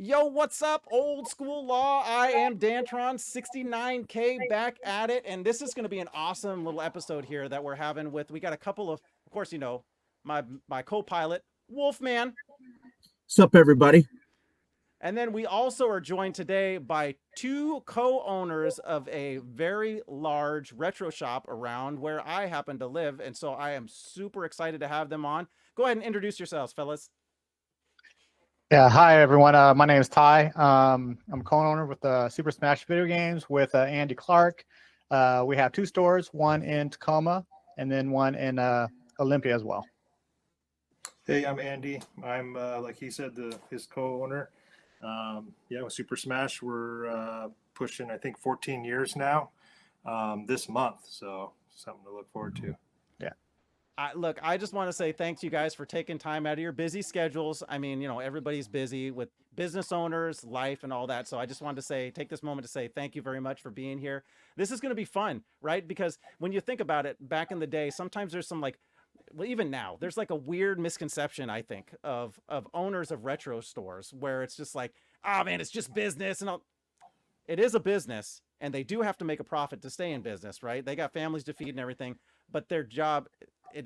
Yo, what's up, old school law? I am Dantron, 69K back at it, and this is going to be an awesome little episode here that we're having with. We got a couple of course, my co-pilot Wolfman, What's up, everybody? and then we also are joined today by two co-owners of a very large retro shop around where I happen to live, and so I am super excited to have them on. Go ahead and introduce yourselves, fellas. Yeah, hi everyone. My name is Ty. I'm a co-owner with Super Smash Video Games with Andy Clark. We have two stores, one in Tacoma and then one in Olympia as well. Hey, I'm Andy. I'm like he said, his co-owner. With Super Smash, we're pushing I think 14 years now this month, so something to look forward to. I just want to say thanks you guys for taking time out of your busy schedules. I mean, everybody's busy with business owners, life, and all that. So I just wanted to take this moment to say thank you very much for being here. This is going to be fun, right? Because when you think about it, back in the day, sometimes there's some even now, there's like a weird misconception, I think, of owners of retro stores where it's just like, oh man, it's just business and all. It is a business, and they do have to make a profit to stay in business, right? They got families to feed and everything, but their job,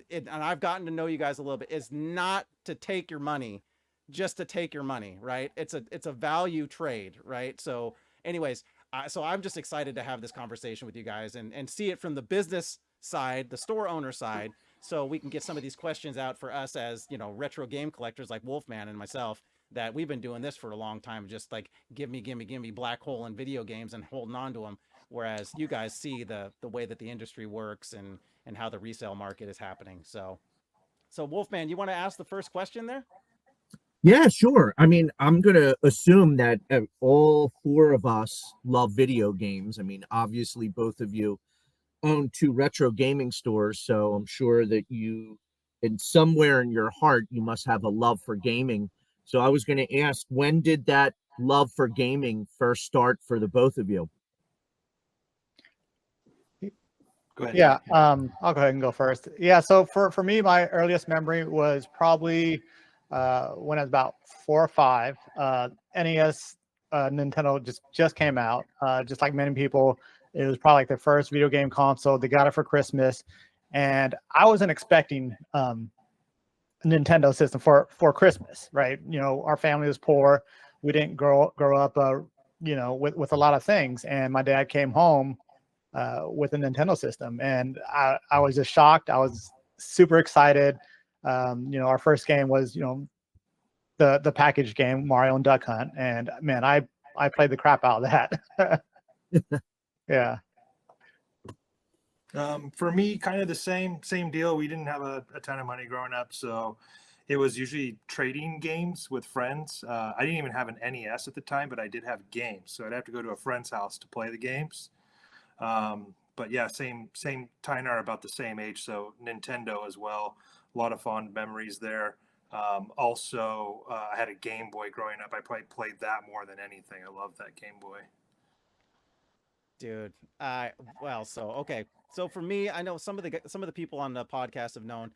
and I've gotten to know you guys a little bit, is not to take your money just to take your money, right? It's a value trade, right? So anyways, so I'm just excited to have this conversation with you guys and see it from the business side, the store owner side, so we can get some of these questions out for us as, retro game collectors like Wolfman and myself, that we've been doing this for a long time, just like give me black hole in video games and holding on to them. Whereas you guys see the way that the industry works and how the resale market is happening. So Wolfman, you want to ask the first question there? Yeah, sure. I mean, I'm going to assume that all four of us love video games. I mean, obviously, both of you own two retro gaming stores, so I'm sure that and somewhere in your heart, you must have a love for gaming. So I was going to ask, when did that love for gaming first start for the both of you? Go ahead. Yeah, I'll go ahead and go first. Yeah, so for me, my earliest memory was probably when I was about 4 or 5. NES, Nintendo just came out. Just like many people, it was probably like the first video game console. They got it for Christmas, and I wasn't expecting a Nintendo system for Christmas, right? Our family was poor. We didn't grow up, with a lot of things. And my dad came home with a Nintendo system, and I was just shocked. I was super excited. Our first game was, the package game Mario and Duck Hunt, and man, I played the crap out of that. Yeah. For me, kind of the same deal. We didn't have a ton of money growing up, so it was usually trading games with friends. I didn't even have an NES at the time, but I did have games, so I'd have to go to a friend's house to play the games. But yeah, same Ty and I are about the same age, so Nintendo as well. A lot of fond memories there. Also, I had a Game Boy growing up. I probably played that more than anything. I love that Game Boy. Dude, so for me, I know some of the people on the podcast have known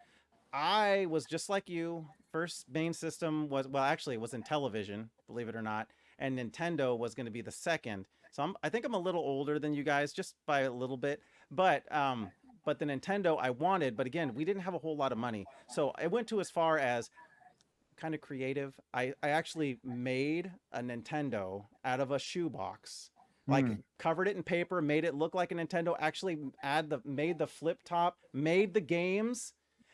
I was just like you. First main system was, well, actually it was in television, believe it or not, and Nintendo was going to be the second. So I think I'm a little older than you guys, just by a little bit. But the Nintendo I wanted, but again, we didn't have a whole lot of money, so I went to as far as kind of creative. I actually made a Nintendo out of a shoebox, like covered it in paper, made it look like a Nintendo, actually made the flip top, made the games,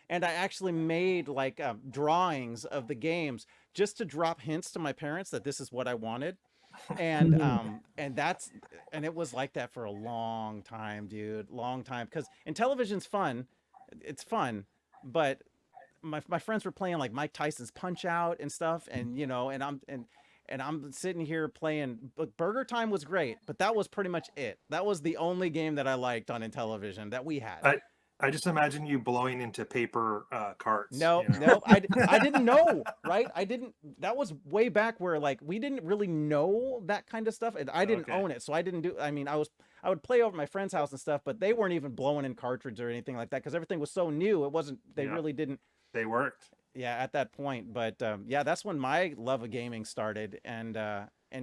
and I actually made like drawings of the games just to drop hints to my parents that this is what I wanted. And and it was like that for a long time, dude, long time, because and television's fun, it's fun, but my friends were playing like Mike Tyson's Punch Out and stuff, and and I'm sitting here playing. But Burger Time was great, but that was pretty much it. That was the only game that I liked on Intellivision that we had. I just imagine you blowing into paper carts. No, I didn't know, right? I didn't. That was way back where like we didn't really know that kind of stuff, and I didn't own it, so I didn't do. I mean, I would play over at my friend's house and stuff, but they weren't even blowing in cartridges or anything like that because everything was so new. It wasn't. They really didn't. They worked. yeah, at that point. But yeah, that's when my love of gaming started, and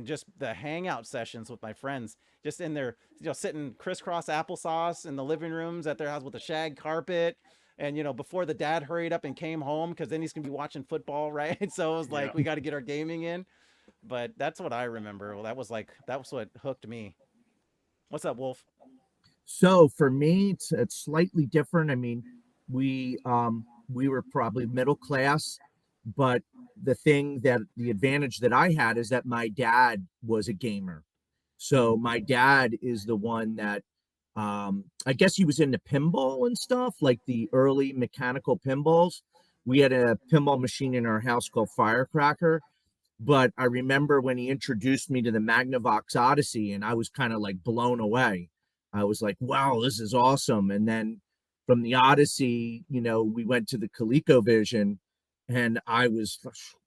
just the hangout sessions with my friends, just in there, sitting crisscross applesauce in the living rooms at their house with a shag carpet. And before the dad hurried up and came home, because then he's gonna be watching football, right? So it was Yeah. like we got to get our gaming in. But that's what I remember. Well, that was what hooked me. What's up, Wolf? So for me, it's slightly different. I mean, we were probably middle class, but the advantage that I had is that my dad was a gamer. So my dad is the one that I guess he was into pinball and stuff, like the early mechanical pinballs. We had a pinball machine in our house called Firecracker, but I remember when he introduced me to the Magnavox Odyssey, and I was kind of like blown away. I was like, wow, this is awesome. And then from the Odyssey, we went to the ColecoVision, and I was,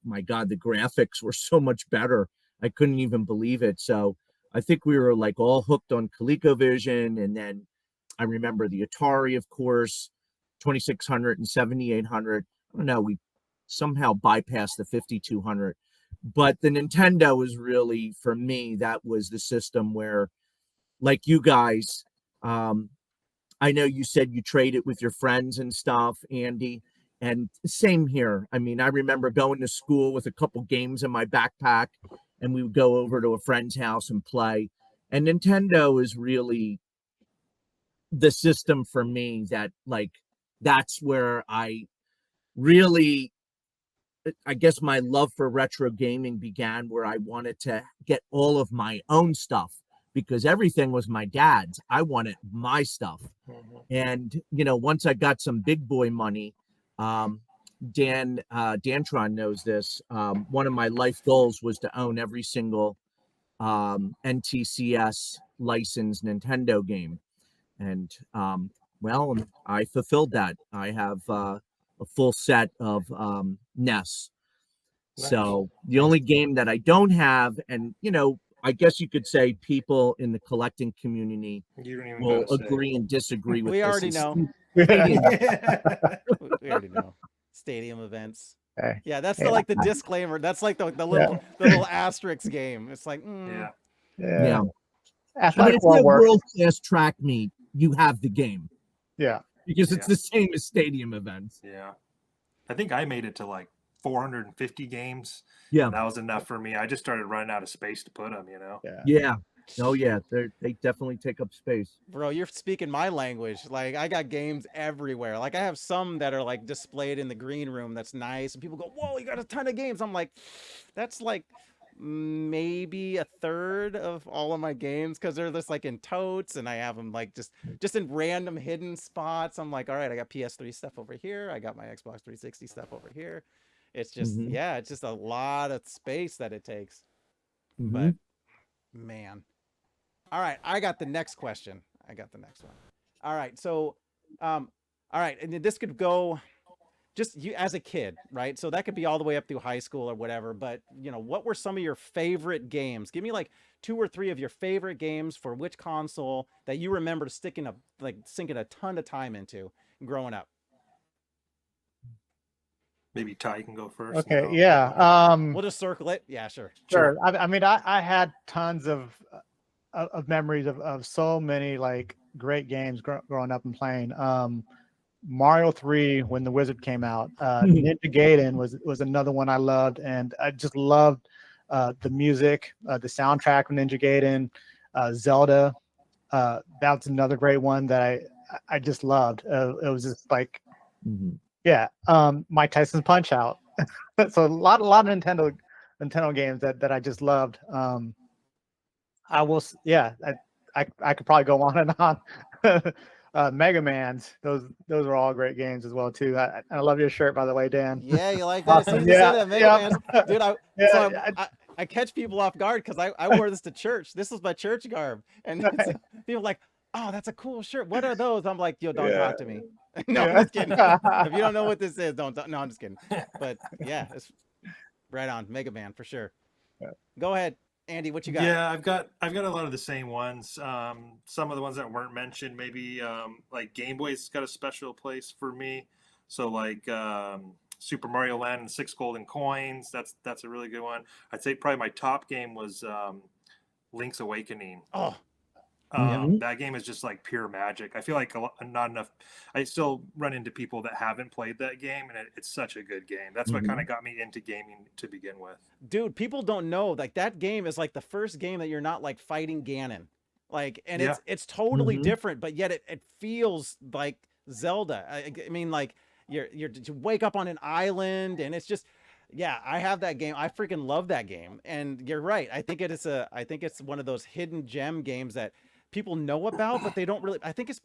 my God, the graphics were so much better. I couldn't even believe it. So I think we were like all hooked on ColecoVision. And then I remember the Atari, of course, 2600 and 7800. I don't know, we somehow bypassed the 5200. But the Nintendo was really, for me, that was the system where, like you guys, um, I know you said you trade it with your friends and stuff, Andy, and same here. I mean, I remember going to school with a couple games in my backpack, and we would go over to a friend's house and play. And Nintendo is really the system for me that, like, that's where really I guess my love for retro gaming began, where I wanted to get all of my own stuff because everything was my dad's. I wanted my stuff. Mhm. And, once I got some big boy money, um, Dantron knows this. One of my life goals was to own every single NTCS licensed Nintendo game. And, well, I fulfilled that. I have a full set of NES. Nice. So the only game that I don't have, and I guess you could say people in the collecting community You don't even will gotta say. agree and disagree with We this, already is know. Stadium. We already know. Stadium events. Okay. Yeah, that's Yeah. like the disclaimer. That's like the Yeah. little asterisk game. It's like, Yeah. Yeah. Yeah. I mean, Athletic if you form have works. world class track meet, you have the game Yeah. because it's Yeah. the same as stadium events. Yeah. I think I made it to like 450 games. Yeah. And that was enough for me. I just started running out of space to put them, Yeah. Yeah. Oh, yeah. They definitely take up space. bro, you're speaking my language. Like I got games everywhere. Like I have some that are like displayed in the green room. That's nice, and people go, "Whoa, you got a ton of games." I'm like, that's like maybe a third of all of my games because they're just like in totes, and I have them like just in random hidden spots. I'm like, all right, I got PS3 stuff over here. I got my Xbox 360 stuff over here. It's just Hmm. yeah, it's just a lot of space that it takes. Hmm. But man, all right, I got the next question. I got the next one. All right, so, um, all right, and this could go just you as a kid, right? So that could be all the way up through high school or whatever. But what were some of your favorite games? Give me like two or three of your favorite games for which console that you remember sinking a ton of time into growing up. Maybe Ty can go first. Okay. And then Yeah. We'll just circle it. Yeah, sure. Sure. I mean, I had tons of memories of so many like great games growing up and playing. Mario 3 when the Wizard came out. Ninja Gaiden was another one I loved, and I just loved the music, the soundtrack from Ninja Gaiden. Zelda, that's another great one that I just loved. It was just like, Hmm. yeah, Mike Tyson's Punch Out. So a lot of Nintendo games that I just loved. I will, yeah, I could probably go on and on. Mega Man's, those are all great games as well too. I love your shirt, by the way, Dan. Yeah, you like that? As soon as you Yeah, said that, Mega yeah. Man, dude, Yeah, so I catch people off guard because I wore this to church. This was my church garb, and people are like, "Oh, that's a cool shirt. What are those?" I'm like, "Yo, don't Yeah. talk to me." No, I'm Yeah. just kidding. If you don't know what this is, don't. No, I'm just kidding. But yeah, it's right on Mega Man for sure. Go ahead, Andy. What you got? Yeah, I've got a lot of the same ones. Some of the ones that weren't mentioned, maybe like Game Boy's got a special place for me. So like Super Mario Land and 6 Golden Coins. That's a really good one. I'd say probably my top game was Link's Awakening. Oh, yeah. Mhm. That game is just like pure magic. I feel like not enough. I still run into people that haven't played that game, and it's such a good game. That's what kind of got me into gaming to begin with. Dude, people don't know, like, that game is like the first game that you're not like fighting Ganon. Like, and Yeah. it's totally Mhm. different, but yet it feels like Zelda. I mean, like, you wake up on an island, and it's just, yeah, I have that game. I freaking love that game. And you're right. I think it's one of those hidden gem games that people know about, but they don't really. I think it's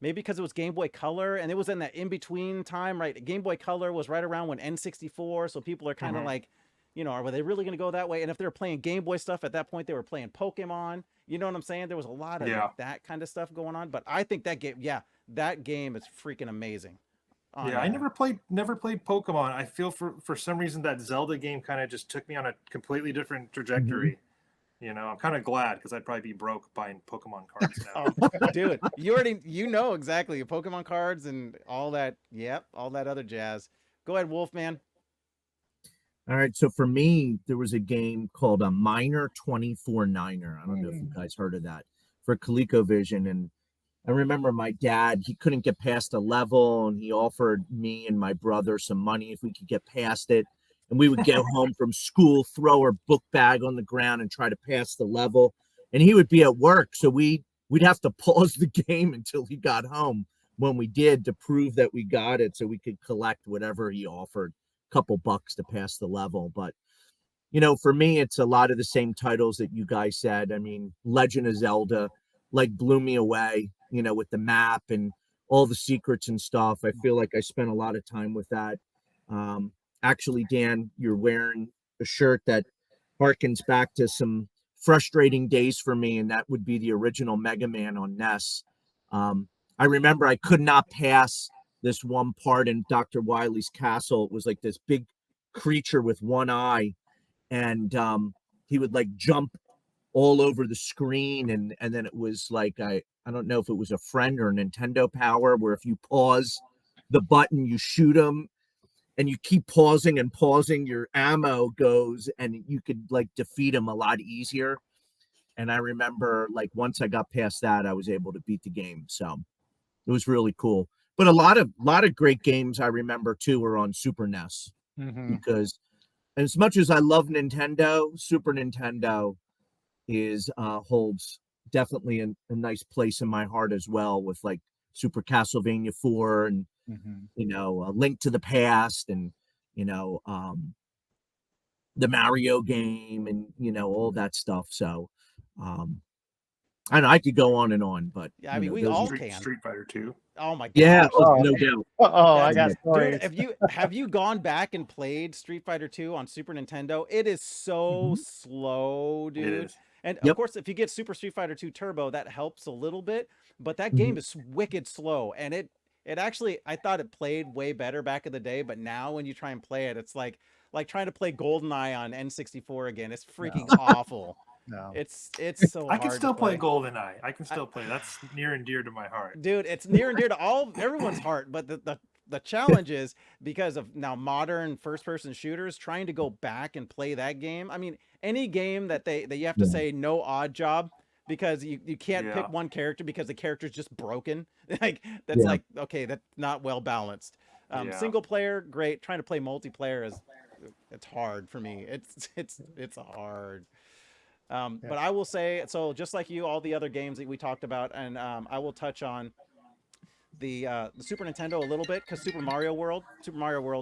maybe because it was Game Boy Color, and it was in that in between time, right? Game Boy Color was right around when N64, so people are kind of like, were they really going to go that way? And if they were playing Game Boy stuff at that point, they were playing Pokemon. You know what I'm saying? There was a lot of Yeah. that kind of stuff going on. But I think that game, yeah, that game is freaking amazing. Yeah, I never played Pokemon. I feel for some reason that Zelda game kind of just took me on a completely different trajectory. I'm kind of glad because I'd probably be broke buying Pokemon cards now. Oh, dude, you know exactly Pokemon cards and all that. Yep, all that other jazz. Go ahead, Wolfman. All right, so for me, there was a game called a Miner 24-Niner. I don't know if you guys heard of that for ColecoVision. And I remember my dad, he couldn't get past a level, and he offered me and my brother some money if we could get past it. And we would get home from school, throw our book bag on the ground and try to pass the level. And he would be at work, so we'd have to pause the game until he got home when we did to prove that we got it so we could collect whatever he offered, couple bucks to pass the level. But for me, it's a lot of the same titles that you guys said. I mean, Legend of Zelda like blew me away, with the map and all the secrets and stuff. I feel like I spent a lot of time with that. Actually, Dan, you're wearing a shirt that harkens back to some frustrating days for me, and that would be the original Mega Man on NES. I remember I could not pass this one part in Dr. Wily's castle. It was like this big creature with one eye, and he would like jump all over the screen, and then it was like I don't know if it was a friend or a Nintendo Power, where if you pause the button, you shoot him, and you keep pausing and pausing, your ammo goes, and you could like defeat him a lot easier. And I remember like once I got past that, I was able to beat the game. So it was really cool. But a lot of great games I remember too were on Super NES, because as much as I love Nintendo, Super Nintendo is holds definitely a nice place in my heart as well, with like Super Castlevania 4 and A Link to the Past, and the Mario game, and all that stuff. So I know I could go on and on, but Yeah, I mean, we those all are, can. Street Fighter 2. Oh my yeah, gosh. no doubt. I got Dude, stories. have you gone back and played Street Fighter 2 on Super Nintendo? It is so slow, It dude. is. And of Yep. course, if you get Super Street Fighter 2 Turbo, that helps a little bit, but that Mhm. game is wicked slow. And it actually, I thought it played way better back in the day, but now when you try and play it, it's like trying to play GoldenEye on N64 again. It's freaking awful. No. It's so I can hard still to play play. GoldenEye. I can still play. That's near and dear to my heart. Dude, it's near and dear to everyone's heart, but the challenge is because of now modern first person shooters trying to go back and play that game. I mean, any game that you have to Yeah. say no odd job, because you can't Yeah. pick one character because the character's just broken. Like that's Yeah. like, okay, that's not well balanced. Yeah. Single player, great. Trying to play multiplayer it's hard for me. It's hard. But I will say, so just like you, all the other games that we talked about, and I will touch on the Super Nintendo a little bit, because Super Mario World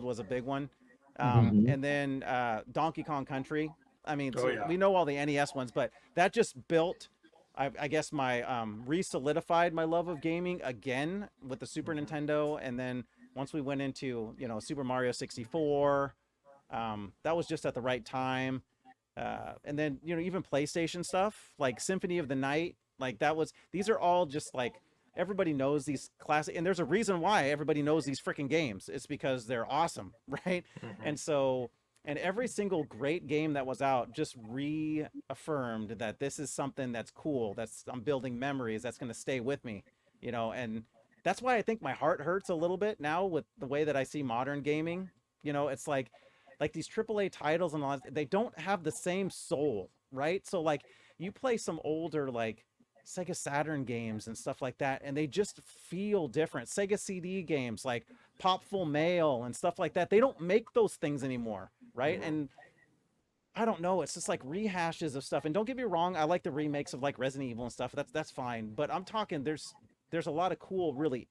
was a big one. Mhm. And then Donkey Kong Country. I mean, Oh, so yeah. we know all the NES ones, but that just built, I guess, my re-solidified my love of gaming again with the Super Nintendo. And then once we went into Super Mario 64, that was just at the right time. And then even PlayStation stuff like Symphony of the Night, like these are all just like, everybody knows these classic, and there's a reason why everybody knows these freaking games. It's because they're awesome, right? And so, and every single great game that was out just reaffirmed that this is something that's cool, I'm building memories that's going to stay with me, and that's why I think my heart hurts a little bit now with the way that I see modern gaming. You know, it's like these AAA titles and all that, they don't have the same soul, right? So like you play some older like Sega Saturn games and stuff like that, and they just feel different. Sega CD games like Pop Full Mail and stuff like that, they don't make those things anymore, right? And I don't know, it's just like rehashes of stuff. And don't get me wrong, I like the remakes of like Resident Evil and stuff. That's fine. But I'm talking there's a lot of cool, really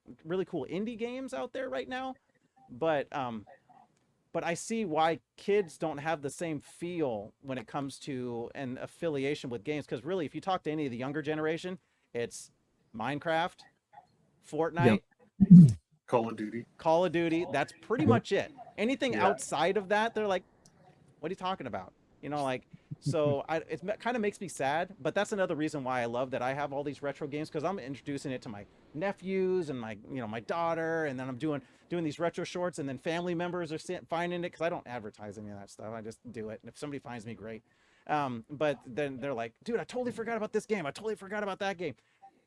cool indie games out there right now. But I see why kids don't have the same feel when it comes to an affiliation with games. Because really, if you talk to any of the younger generation, it's Minecraft, Yep. Fortnite, Call of Duty. Call of Duty. That's pretty Yep. much it. Anything Yeah. outside of that, they're like, what are you talking about? You know, like, so it kind of makes me sad, but that's another reason why I love that I have all these retro games, because I'm introducing it to my nephews and my daughter, and then I'm doing these retro shorts, and then family members are finding it, because I don't advertise any of that stuff. I just do it, and if somebody finds me, great. But then they're like, dude, I totally forgot about this game. I totally forgot about that game.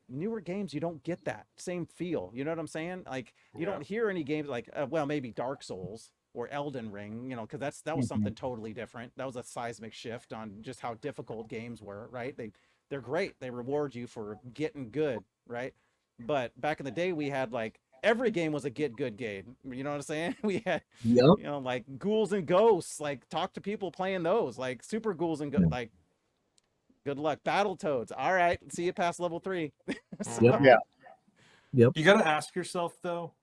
Newer games, you don't get that same feel. You know what I'm saying? Like, you don't hear any games like, well, maybe Dark Souls or Elden Ring, you know, because that was something totally different. That was a seismic shift on just how difficult games were, right? They're great. They reward you for getting good, right? But back in the day, we had like every game was a get good game. You know what I'm saying? We had, Yep. you know, like Ghouls and Ghosts, like talk to people playing those, like Super Ghouls and like good luck. Battletoads. All right, see you past level 3. So, Yep. Yeah. Yep. You got to ask yourself though,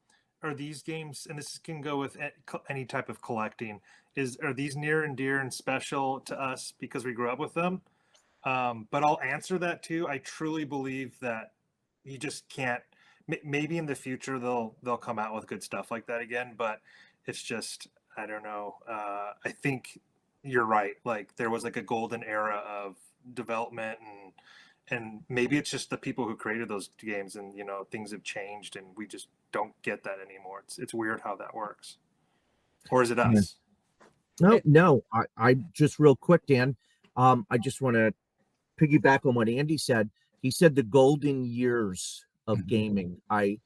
are these games, and this can go with any type of collecting, are these near and dear and special to us because we grew up with them? But I'll answer that too. I truly believe that you just can't. Maybe in the future they'll come out with good stuff like that again, but it's just, I don't know. I think you're right. Like there was like a golden era of development, and maybe it's just the people who created those games, and you know things have changed and we just don't get that anymore. It's weird how that works. Or is it Yeah. us? No. I just real quick, Dan. I just want to piggyback on what Andy said. He said the golden years of gaming. I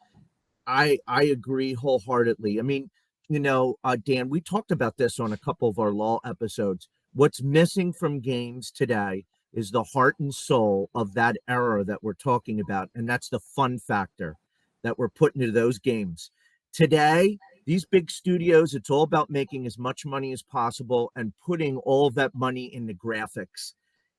agree wholeheartedly. I mean, Dan, we talked about this on a couple of our law episodes. What's missing from games today is the heart and soul of that era that we're talking about, and that's the fun factor that we're putting into those games. Today, these big studios, it's all about making as much money as possible and putting all of that money into graphics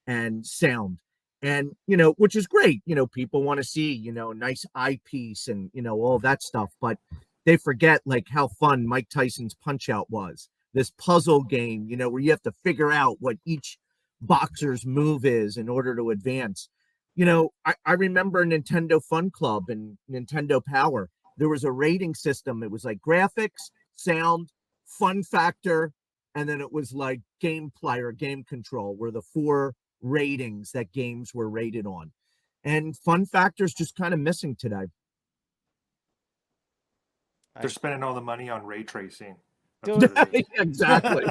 and sound. And, which is great. People want to see, a nice eyepiece and, all that stuff. But they forget like how fun Mike Tyson's Punch Out was. This puzzle game, where you have to figure out what each boxer's move is in order to advance. I remember Nintendo Fun Club and Nintendo Power. There was a rating system. It was like graphics, sound, fun factor, and then it was like gameplay or game control, where the 4 ratings that games were rated on. And fun factors just kind of missing today. They're spending all the money on ray tracing. Dude, Exactly.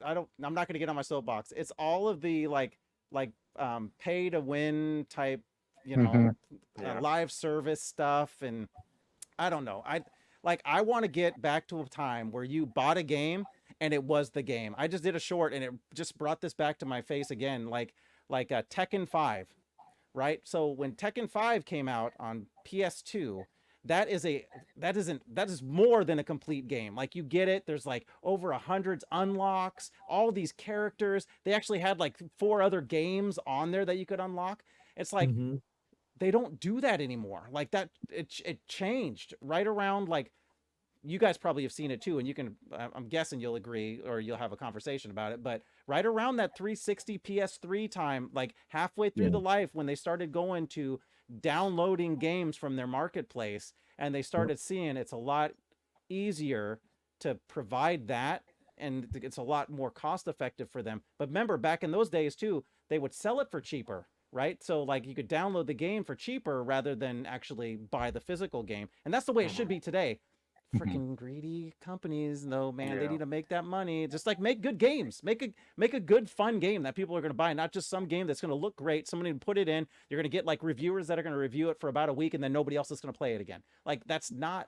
I'm not gonna get on my soapbox. It's all of the like pay to win type, live service stuff, and I don't know. I want to get back to a time where you bought a game and it was the game. I just did a short and it just brought this back to my face again, like Tekken 5, right? So when Tekken 5 came out on PS2, that is more than a complete game. Like you get it, there's like over 100 unlocks, all these characters. They actually had like 4 other games on there that you could unlock. It's like they don't do that anymore. Like that, it changed right around, like, you guys probably have seen it too, and you can, I'm guessing you'll agree or you'll have a conversation about it, but right around that 360 PS3 time, like halfway through the life, when they started going to downloading games from their marketplace, and they started seeing it's a lot easier to provide that, and it's a lot more cost effective for them. But remember, back in those days too, they would sell it for cheaper, right? So like you could download the game for cheaper rather than actually buy the physical game. And that's the way it should be today. freaking greedy companies, though, man. They Yeah. need to make that money. Just like make good games, make a good fun game that people are going to buy, not just some game that's going to look great. Somebody put it in, you're going to get like reviewers that are going to review it for about a week, and then nobody else is going to play it again. Like that's not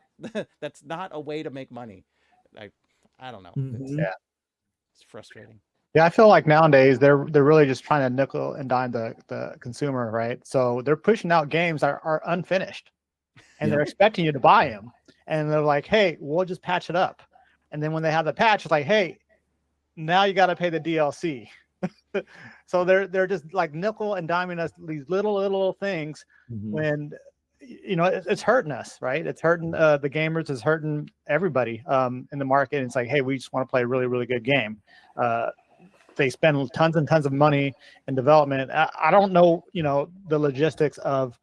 that's not a way to make money. I don't know. Mhm. Yeah. It's frustrating. Yeah, I feel like nowadays they're really just trying to nickel and dime the consumer, right? So they're pushing out games that are unfinished, and Yeah. they're expecting you to buy them, and they're like, "Hey, we'll just patch it up," and then when they have the patch, it's like, "Hey, now you got to pay the DLC." So they're just like nickel and diming us these little things Mhm. when it's hurting us, right? It's hurting the gamers, it's hurting everybody in the market. And it's like, hey, we just want to play a really good game. They spend tons and tons of money in development. I don't know, the logistics of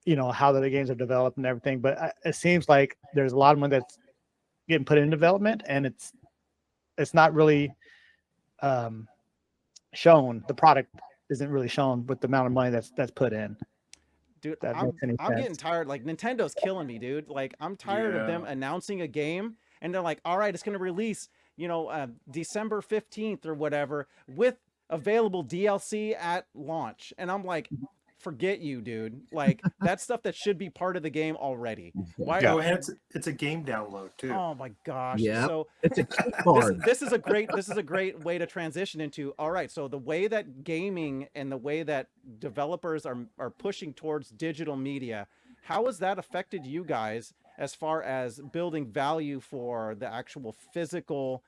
how the games are developed and everything, but it seems like there's a lot of money that's getting put in development, and it's not really shown. The product isn't really shown with the amount of money that's put in. Dude, That I'm makes any I'm getting sense. tired. Like Nintendo's killing me, dude. Like I'm tired of them Yeah. announcing a game and they're like, "All right, it's going to release, December 15th or whatever with available DLC at launch." And I'm like, "Forget you, dude. Like that's stuff that should be part of the game already." Why Yeah. Oh, and it's a game download too. Oh my gosh. Yeah. So It's a key this card. this is a great way to transition into, all right, so the way that gaming and the way that developers are pushing towards digital media, how has that affected you guys as far as building value for the actual physical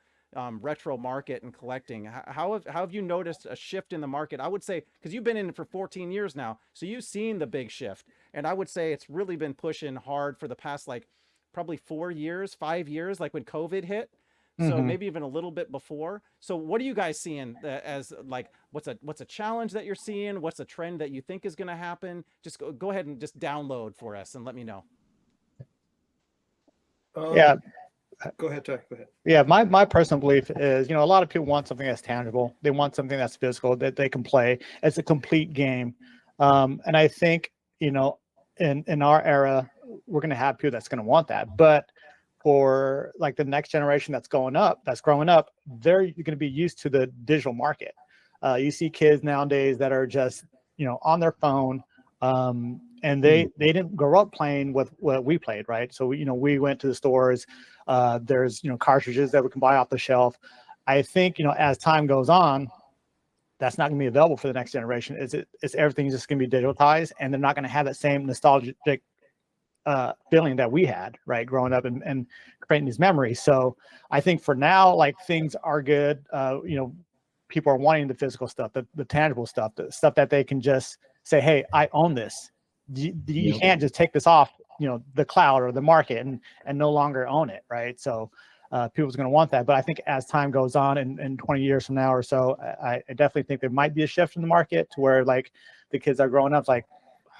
retro market and collecting? How have you noticed a shift in the market? I would say, because you've been in it for 14 years now, so you've seen the big shift, and I would say it's really been pushing hard for the past like probably 4 years, 5 years, like when COVID hit. So Mhm. maybe even a little bit before. So what are you guys seeing as like what's a challenge that you're seeing? What's a trend that you think is going to happen? Just go ahead and just download for us and let me know. Yeah. Go ahead, Ty. Go ahead. Yeah, my personal belief is, a lot of people want something that's tangible. They want something that's physical that they can play. It's a complete game, and I think in our era, we're going to have people that's going to want that. But for like the next generation that's growing up, they're going to be used to the digital market. You see kids nowadays that are just on their phone, and they didn't grow up playing with what we played, right? So we went to the stores. There's cartridges that we can buy off the shelf. I think as time goes on, that's not going to be available for the next generation. It's everything's just going to be digitalized, and they're not going to have that same nostalgic feeling that we had, right, growing up and creating these memories. So I think for now, like, things are good. People are wanting the physical stuff, the tangible stuff, the stuff that they can just say, hey, I own this. You Yep. can't just take this off the cloud or the market and no longer own it, right? So people's going to want that. But I think as time goes on, and 20 years from now or so, I definitely think there might be a shift in the market to where, like, the kids that are growing up, like,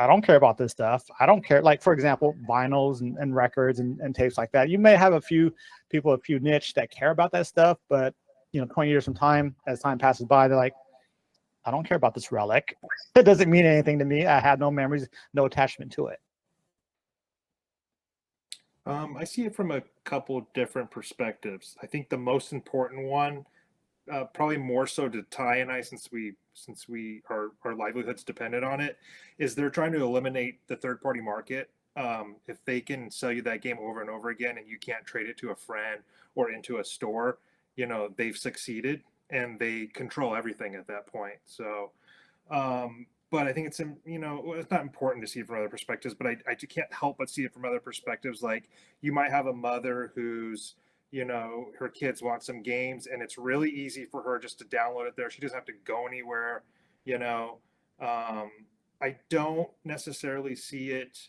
I don't care about this stuff. I don't care. Like, for example, vinyls and records and tapes like that. You may have a few people, a few niche that care about that stuff, but 20 years from time, as time passes by, they're like, I don't care about this relic. It doesn't mean anything to me. I have no memories, no attachment to it. I see it from a couple different perspectives. I think the most important one, probably more so to Ty and I, since our livelihoods depended on it, is they're trying to eliminate the third party market. If they can sell you that game over and over again, and you can't trade it to a friend or into a store, they've succeeded, and they control everything at that point. So, but I think it's not important to see it from other perspectives, but I can't help but see it from other perspectives. Like, you might have a mother who's, her kids want some games, and it's really easy for her just to download it there. She doesn't have to go anywhere. I don't necessarily see it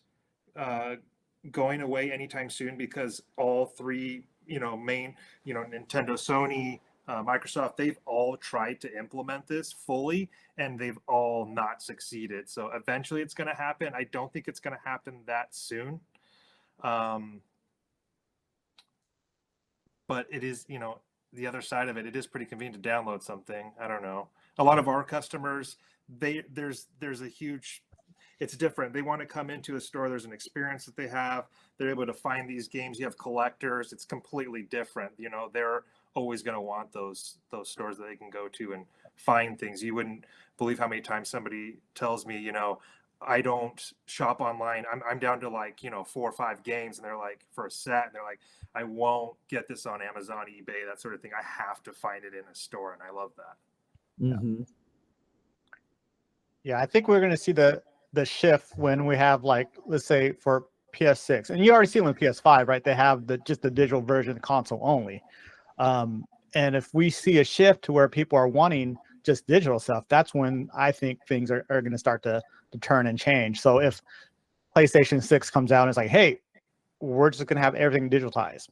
going away anytime soon, because all three, main, Nintendo, Sony, Microsoft, they've all tried to implement this fully, and they've all not succeeded. So eventually it's going to happen. I don't think it's going to happen that soon. But it is, the other side of it, it is pretty convenient to download something. I don't know. A lot of our customers, there's a huge, it's different. They want to come into a store. There's an experience that they have. They're able to find these games. You have collectors. It's completely different. You know, they're always going to want those stores that they can go to and find things. You wouldn't believe how many times somebody tells me, you know, I don't shop online. I'm down to like, you know, 4 or 5 games, and they're like, for a set, and they're like, I won't get this on Amazon, eBay, that sort of thing. I have to find it in a store, and I love that. Mm-hmm. Yeah, I think we're going to see the shift when we have, like, let's say for PS6, and you already see them with PS5, right? They have just the digital version, console only. And if we see a shift to where people are wanting just digital stuff, that's when I think things are going to start to turn and change. So if PlayStation 6 comes out and it's like, hey, we're just going to have everything digitalized,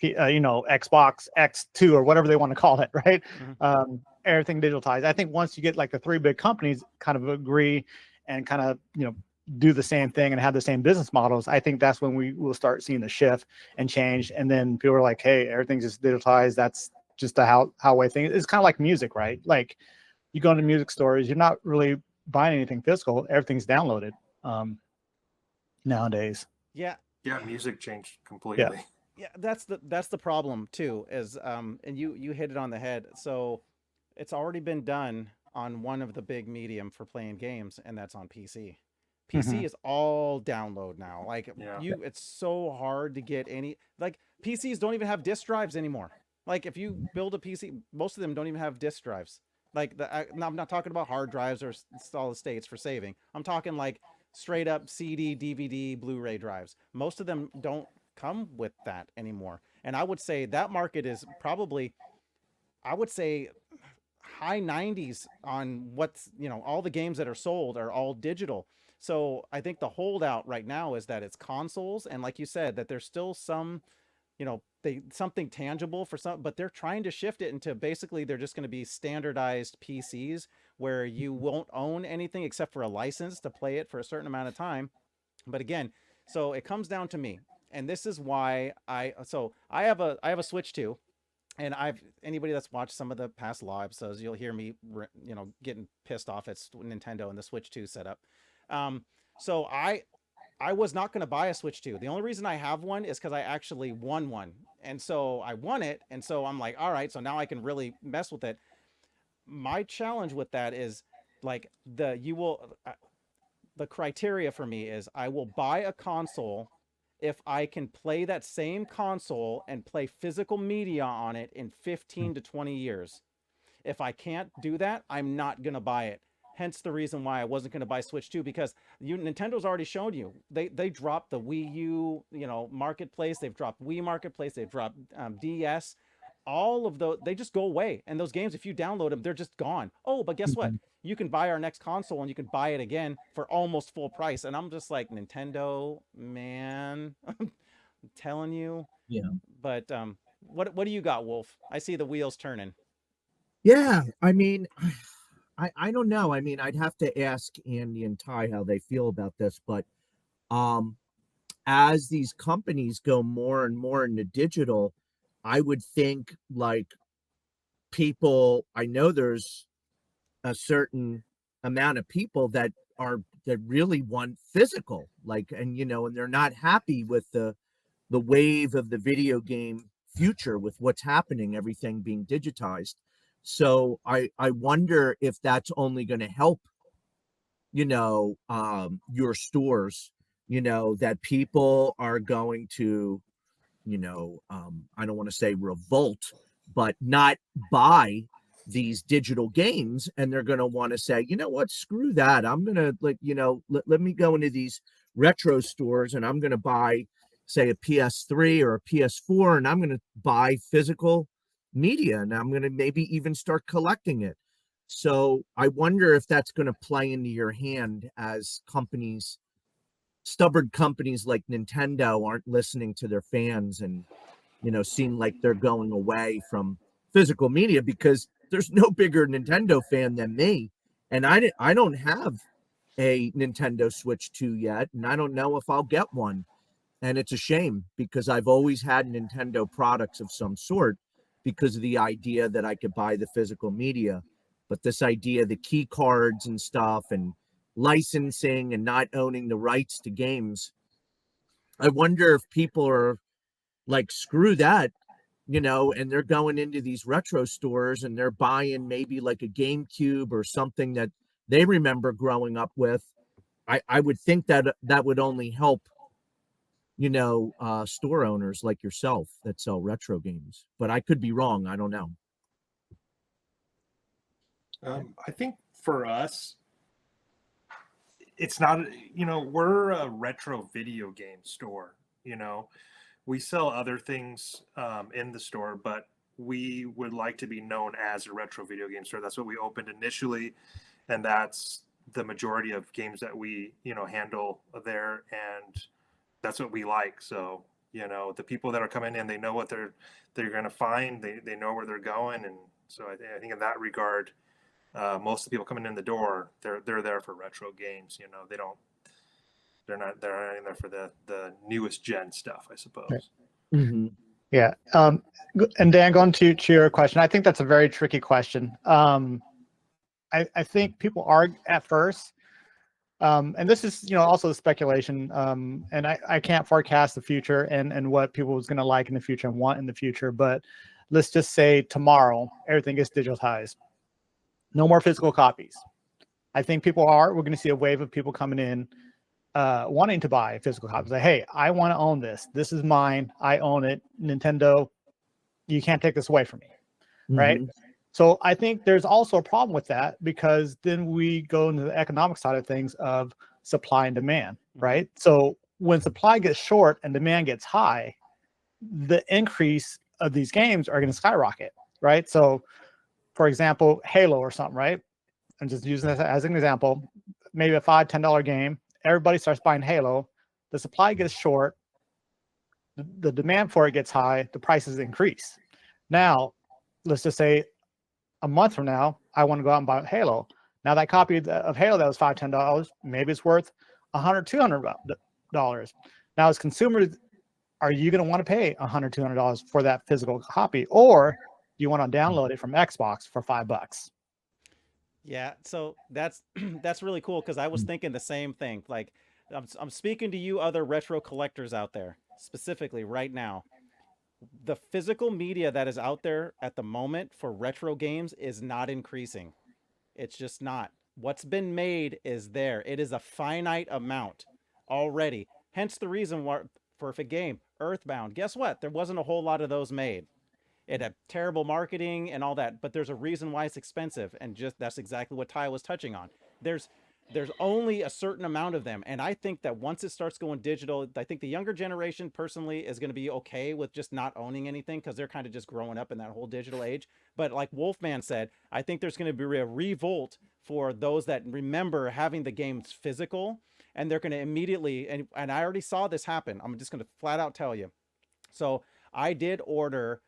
you know, Xbox X2 or whatever they want to call it, right? Mhm. Everything digitalized. I think once you get like the 3 big companies kind of agree and kind of, you know, do the same thing and have the same business models, I think that's when we will start seeing the shift and change. And then people are like, hey, everything's just digitalized. That's just the how way things. It's kind of like music, right? Like you go into music stores, you're not really buying anything physical. Everything's downloaded nowadays. Yeah, Yeah, music changed completely. yeah, that's the problem too, is and you hit it on the head. So it's already been done on one of the big medium for playing games, and that's on PC. PC is all download now. Like Yeah. it's so hard to get any, like PCs don't even have disk drives anymore. Like if you build a PC, most of them don't even have disk drives. Like I'm not talking about hard drives or solid states for saving. I'm talking like straight up CD, DVD, Blu-ray drives. Most of them don't come with that anymore. And I would say that market is probably, I would say, high 90s on what's, you know, all the games that are sold are all digital. So I think the holdout right now is that it's consoles, and like you said, that there's still some, you know, they something tangible for some, but they're trying to shift it into basically they're just going to be standardized PCs where you won't own anything except for a license to play it for a certain amount of time. But again, so it comes down to me, and this is why I have a Switch 2, and I've anybody that's watched some of the past Law episodes, you'll hear me, you know, getting pissed off at Nintendo and the Switch 2 setup. So I was not going to buy a Switch 2. The only reason I have one is because I actually won one, and so I won it, and so I'm like, all right, so now I can really mess with it. My challenge with that is like the criteria for me is I will buy a console if I can play that same console and play physical media on it in 15 to 20 years. If I can't do that, I'm not going to buy it. Hence the reason why I wasn't going to buy Switch 2, because Nintendo's already shown you. They dropped the Wii U, you know, marketplace. They've dropped Wii marketplace. They've dropped DS. All of those, they just go away. And those games, if you download them, they're just gone. Oh, but guess what? You can buy our next console and you can buy it again for almost full price. And I'm just like, Nintendo, man, I'm telling you. Yeah. But what do you got, Wolf? I see the wheels turning. Yeah. I mean, I don't know. I mean, I'd have to ask Andy and Ty how they feel about this, but um, as these companies go more and more into digital, I would think like people, I know there's a certain amount of people that really want physical, like, and you know, and they're not happy with the wave of the video game future with what's happening, everything being digitized. So I wonder if that's only going to help, you know, your stores, you know, that people are going to, you know, I don't want to say revolt, but not buy these digital games, and they're going to want to say, you know what, screw that. I'm going to, like, you know, let me go into these retro stores and I'm going to buy, say, a PS3 or a PS4, and I'm going to buy physical media, and I'm going to maybe even start collecting it. So I wonder if that's going to play into your hand as companies, stubborn companies like Nintendo, aren't listening to their fans and, you know, seem like they're going away from physical media, because there's no bigger Nintendo fan than me. And I don't have a Nintendo Switch 2 yet, and I don't know if I'll get one. And it's a shame, because I've always had Nintendo products of some sort because of the idea that I could buy the physical media. But this idea, the key cards and stuff, and licensing and not owning the rights to games. I wonder if people are like, screw that, and they're going into these retro stores and they're buying maybe like a GameCube or something that they remember growing up with. I would think that that would only help, store owners like yourself that sell retro games. But I could be wrong. I don't know. I think for us, it's not, we're a retro video game store. We sell other things in the store, but we would like to be known as a retro video game store. That's what we opened initially, and that's the majority of games that we handle there, and that's what we like. So the people that are coming in, they know what they're going to find. They know where they're going, and so I think in that regard, most of the people coming in the door, they're there for retro games. They're not in there for the newest gen stuff, I suppose. Right. Mm-hmm. Yeah. And Dan, going to your question, I think that's a very tricky question. I think people are at first, and this is also the speculation, and I can't forecast the future and what people is going to like in the future and want in the future. But let's just say tomorrow everything gets digitized, no more physical copies. I think we're going to see a wave of people coming in wanting to buy physical copies. Like, hey, I want to own this. This is mine. I own it. Nintendo, you can't take this away from me, right? Mm-hmm. So I think there's also a problem with that, because then we go into the economic side of things of supply and demand, right? So when supply gets short and demand gets high, the increase of these games are going to skyrocket, right? So, for example, Halo or something, right? I'm just using this as an example. Maybe a $5, $10 game. Everybody starts buying Halo. The supply gets short. The demand for it gets high. The prices increase. Now, let's just say a month from now, I want to go out and buy Halo. Now that copy of Halo that was $5, $10, maybe it's worth $100, $200. Now, as consumers, are you going to want to pay $100, $200 for that physical copy, or do you want to download it from Xbox for $5? Yeah, so that's that's really cool, because I was thinking the same thing. Like, I'm speaking to you other retro collectors out there, specifically right now. The physical media that is out there at the moment for retro games is not increasing. It's just not. What's been made is there. It is a finite amount already. Hence the reason why perfect game, Earthbound. Guess what? There wasn't a whole lot of those made. It had terrible marketing and all that, but there's a reason why it's expensive, and just that's exactly what Ty was touching on. There's only a certain amount of them, and I think that once it starts going digital, I think the younger generation personally is going to be okay with just not owning anything, because they're kind of just growing up in that whole digital age. But like Wolfman said, I think there's going to be a revolt for those that remember having the games physical, and they're going to immediately, and I already saw this happen. I'm just going to flat out tell you. So I did order.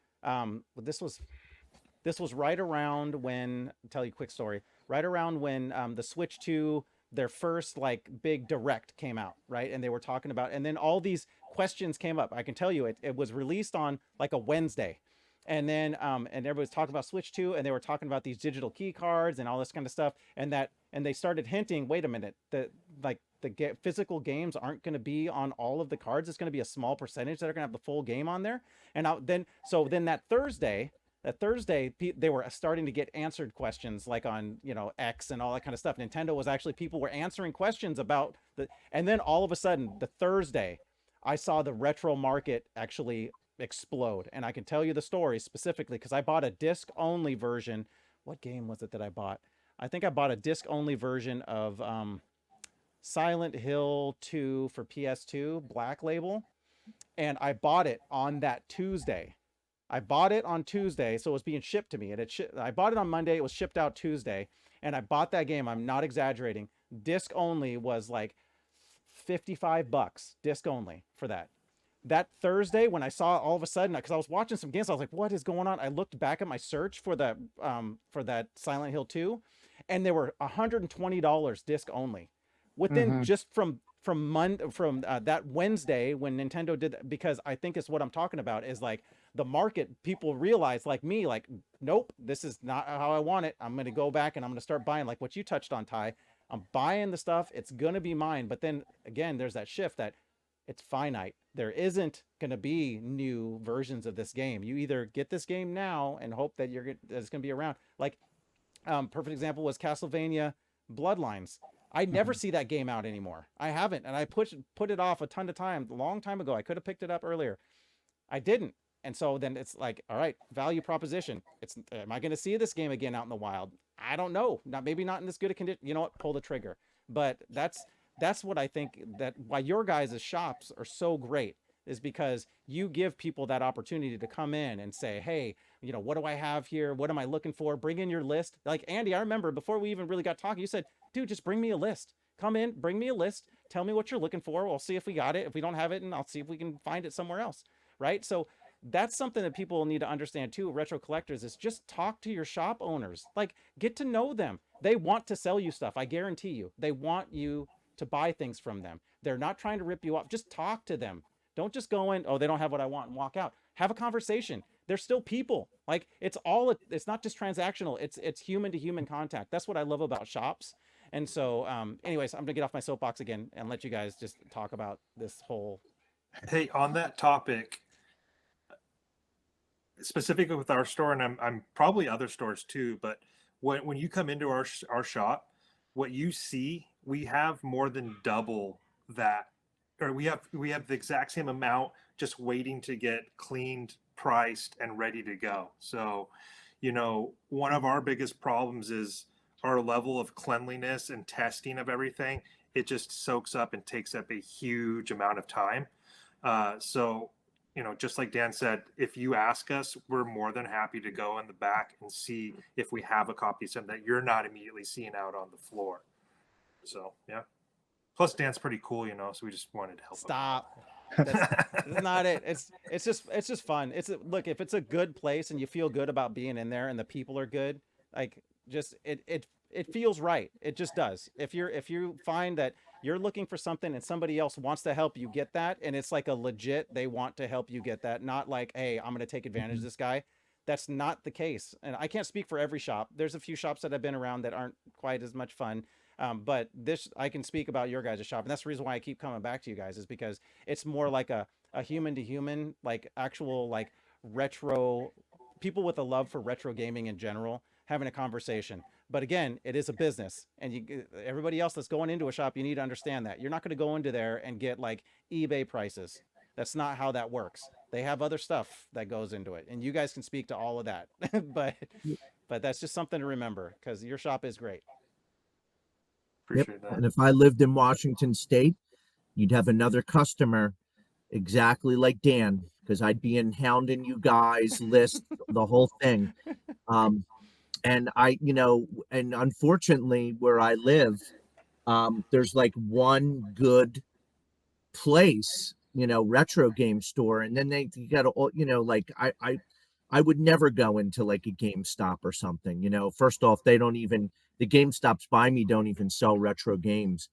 This was right around when, I'll tell you a quick story, right around when the Switch 2, their first like big direct came out, right? And they were talking about, and then all these questions came up. I can tell you it was released on like a Wednesday. And then and everybody's talking about Switch 2, and they were talking about these digital key cards and all this kind of stuff. And they started hinting, wait a minute, the physical games aren't going to be on all of the cards. It's going to be a small percentage that are going to have the full game on there. And then that Thursday, they were starting to get answered questions like on X and all that kind of stuff. Nintendo was actually, people were answering questions about and then all of a sudden the Thursday, I saw the retro market actually explode. And I can tell you the story specifically because I bought a disc only version. What game was it that I bought? I think I bought a disc only version of Silent Hill 2 for PS2 Black Label, and I bought it on that Tuesday. I bought it on Tuesday, so it was being shipped to me. I bought it on Monday. It was shipped out Tuesday, and I bought that game. I'm not exaggerating. Disc only was like $55, disc only for that. That Thursday, when I saw all of a sudden, because I was watching some games, I was like, "What is going on?" I looked back at my search for that Silent Hill 2, and they were $120 disc only. Within just from that Wednesday when Nintendo did that, because I think it's what I'm talking about is like the market, people realize like me, like, nope, this is not how I want it. I'm going to go back and I'm going to start buying, like what you touched on, Ty. I'm buying the stuff. It's going to be mine. But then again, there's that shift that it's finite. There isn't going to be new versions of this game. You either get this game now and hope that that it's going to be around. Like, perfect example was Castlevania Bloodlines. I never see that game out anymore. I haven't, and I put it off a ton of time, a long time ago. I could have picked it up earlier. I didn't. And so then it's like, all right, value proposition. Am I going to see this game again out in the wild? I don't know. Maybe not in this good a condition. You know what? Pull the trigger. But that's what I think, that why your guys' shops are so great, is because you give people that opportunity to come in and say, hey, what do I have here? What am I looking for? Bring in your list. Like, Andy, I remember before we even really got talking, you said, dude, just bring me a list. Come in, bring me a list. Tell me what you're looking for. We'll see if we got it. If we don't have it, and I'll see if we can find it somewhere else. Right? So that's something that people need to understand too. Retro collectors is just talk to your shop owners. Like, get to know them. They want to sell you stuff. I guarantee you. They want you to buy things from them. They're not trying to rip you off. Just talk to them. Don't just go in, oh, they don't have what I want, and walk out. Have a conversation. They're still people. Like, it's not just transactional. It's human to human contact. That's what I love about shops. And so, anyways, I'm gonna get off my soapbox again and let you guys just talk about this whole. Hey, on that topic, specifically with our store, and I'm probably other stores too, but when you come into our shop, what you see, we have more than double that, or we have the exact same amount just waiting to get cleaned, priced, and ready to go. So, one of our biggest problems is our level of cleanliness and testing of everything. It just soaks up and takes up a huge amount of time. So, just like Dan said, if you ask us, we're more than happy to go in the back and see if we have a copy of something that you're not immediately seeing out on the floor. So, yeah. Plus, Dan's pretty cool, so we just wanted to help. Stop. That's not it. It's just fun. Look, if it's a good place and you feel good about being in there and the people are good, like, just it feels right. It just does. If you find that you're looking for something and somebody else wants to help you get that, and it's like a legit, they want to help you get that, not like, hey, I'm going to take advantage of this guy. That's not the case. And I can't speak for every shop. There's a few shops that I've been around that aren't quite as much fun. But I can speak about your guys' shop. And that's the reason why I keep coming back to you guys, is because it's more like a human to human, like actual, like, retro people with a love for retro gaming in general, having a conversation. But again, it is a business, and everybody else that's going into a shop, you need to understand that you're not going to go into there and get like eBay prices. That's not how that works. They have other stuff that goes into it, and you guys can speak to all of that. but that's just something to remember, because your shop is great. Appreciate that. And if I lived in Washington State, you'd have another customer exactly like Dan, because I'd be in hounding you guys, list the whole thing. And and unfortunately where I live, there's like one good place, retro game store. And then you got to, like, I would never go into like a GameStop or something. First off, the GameStops by me don't even sell retro games.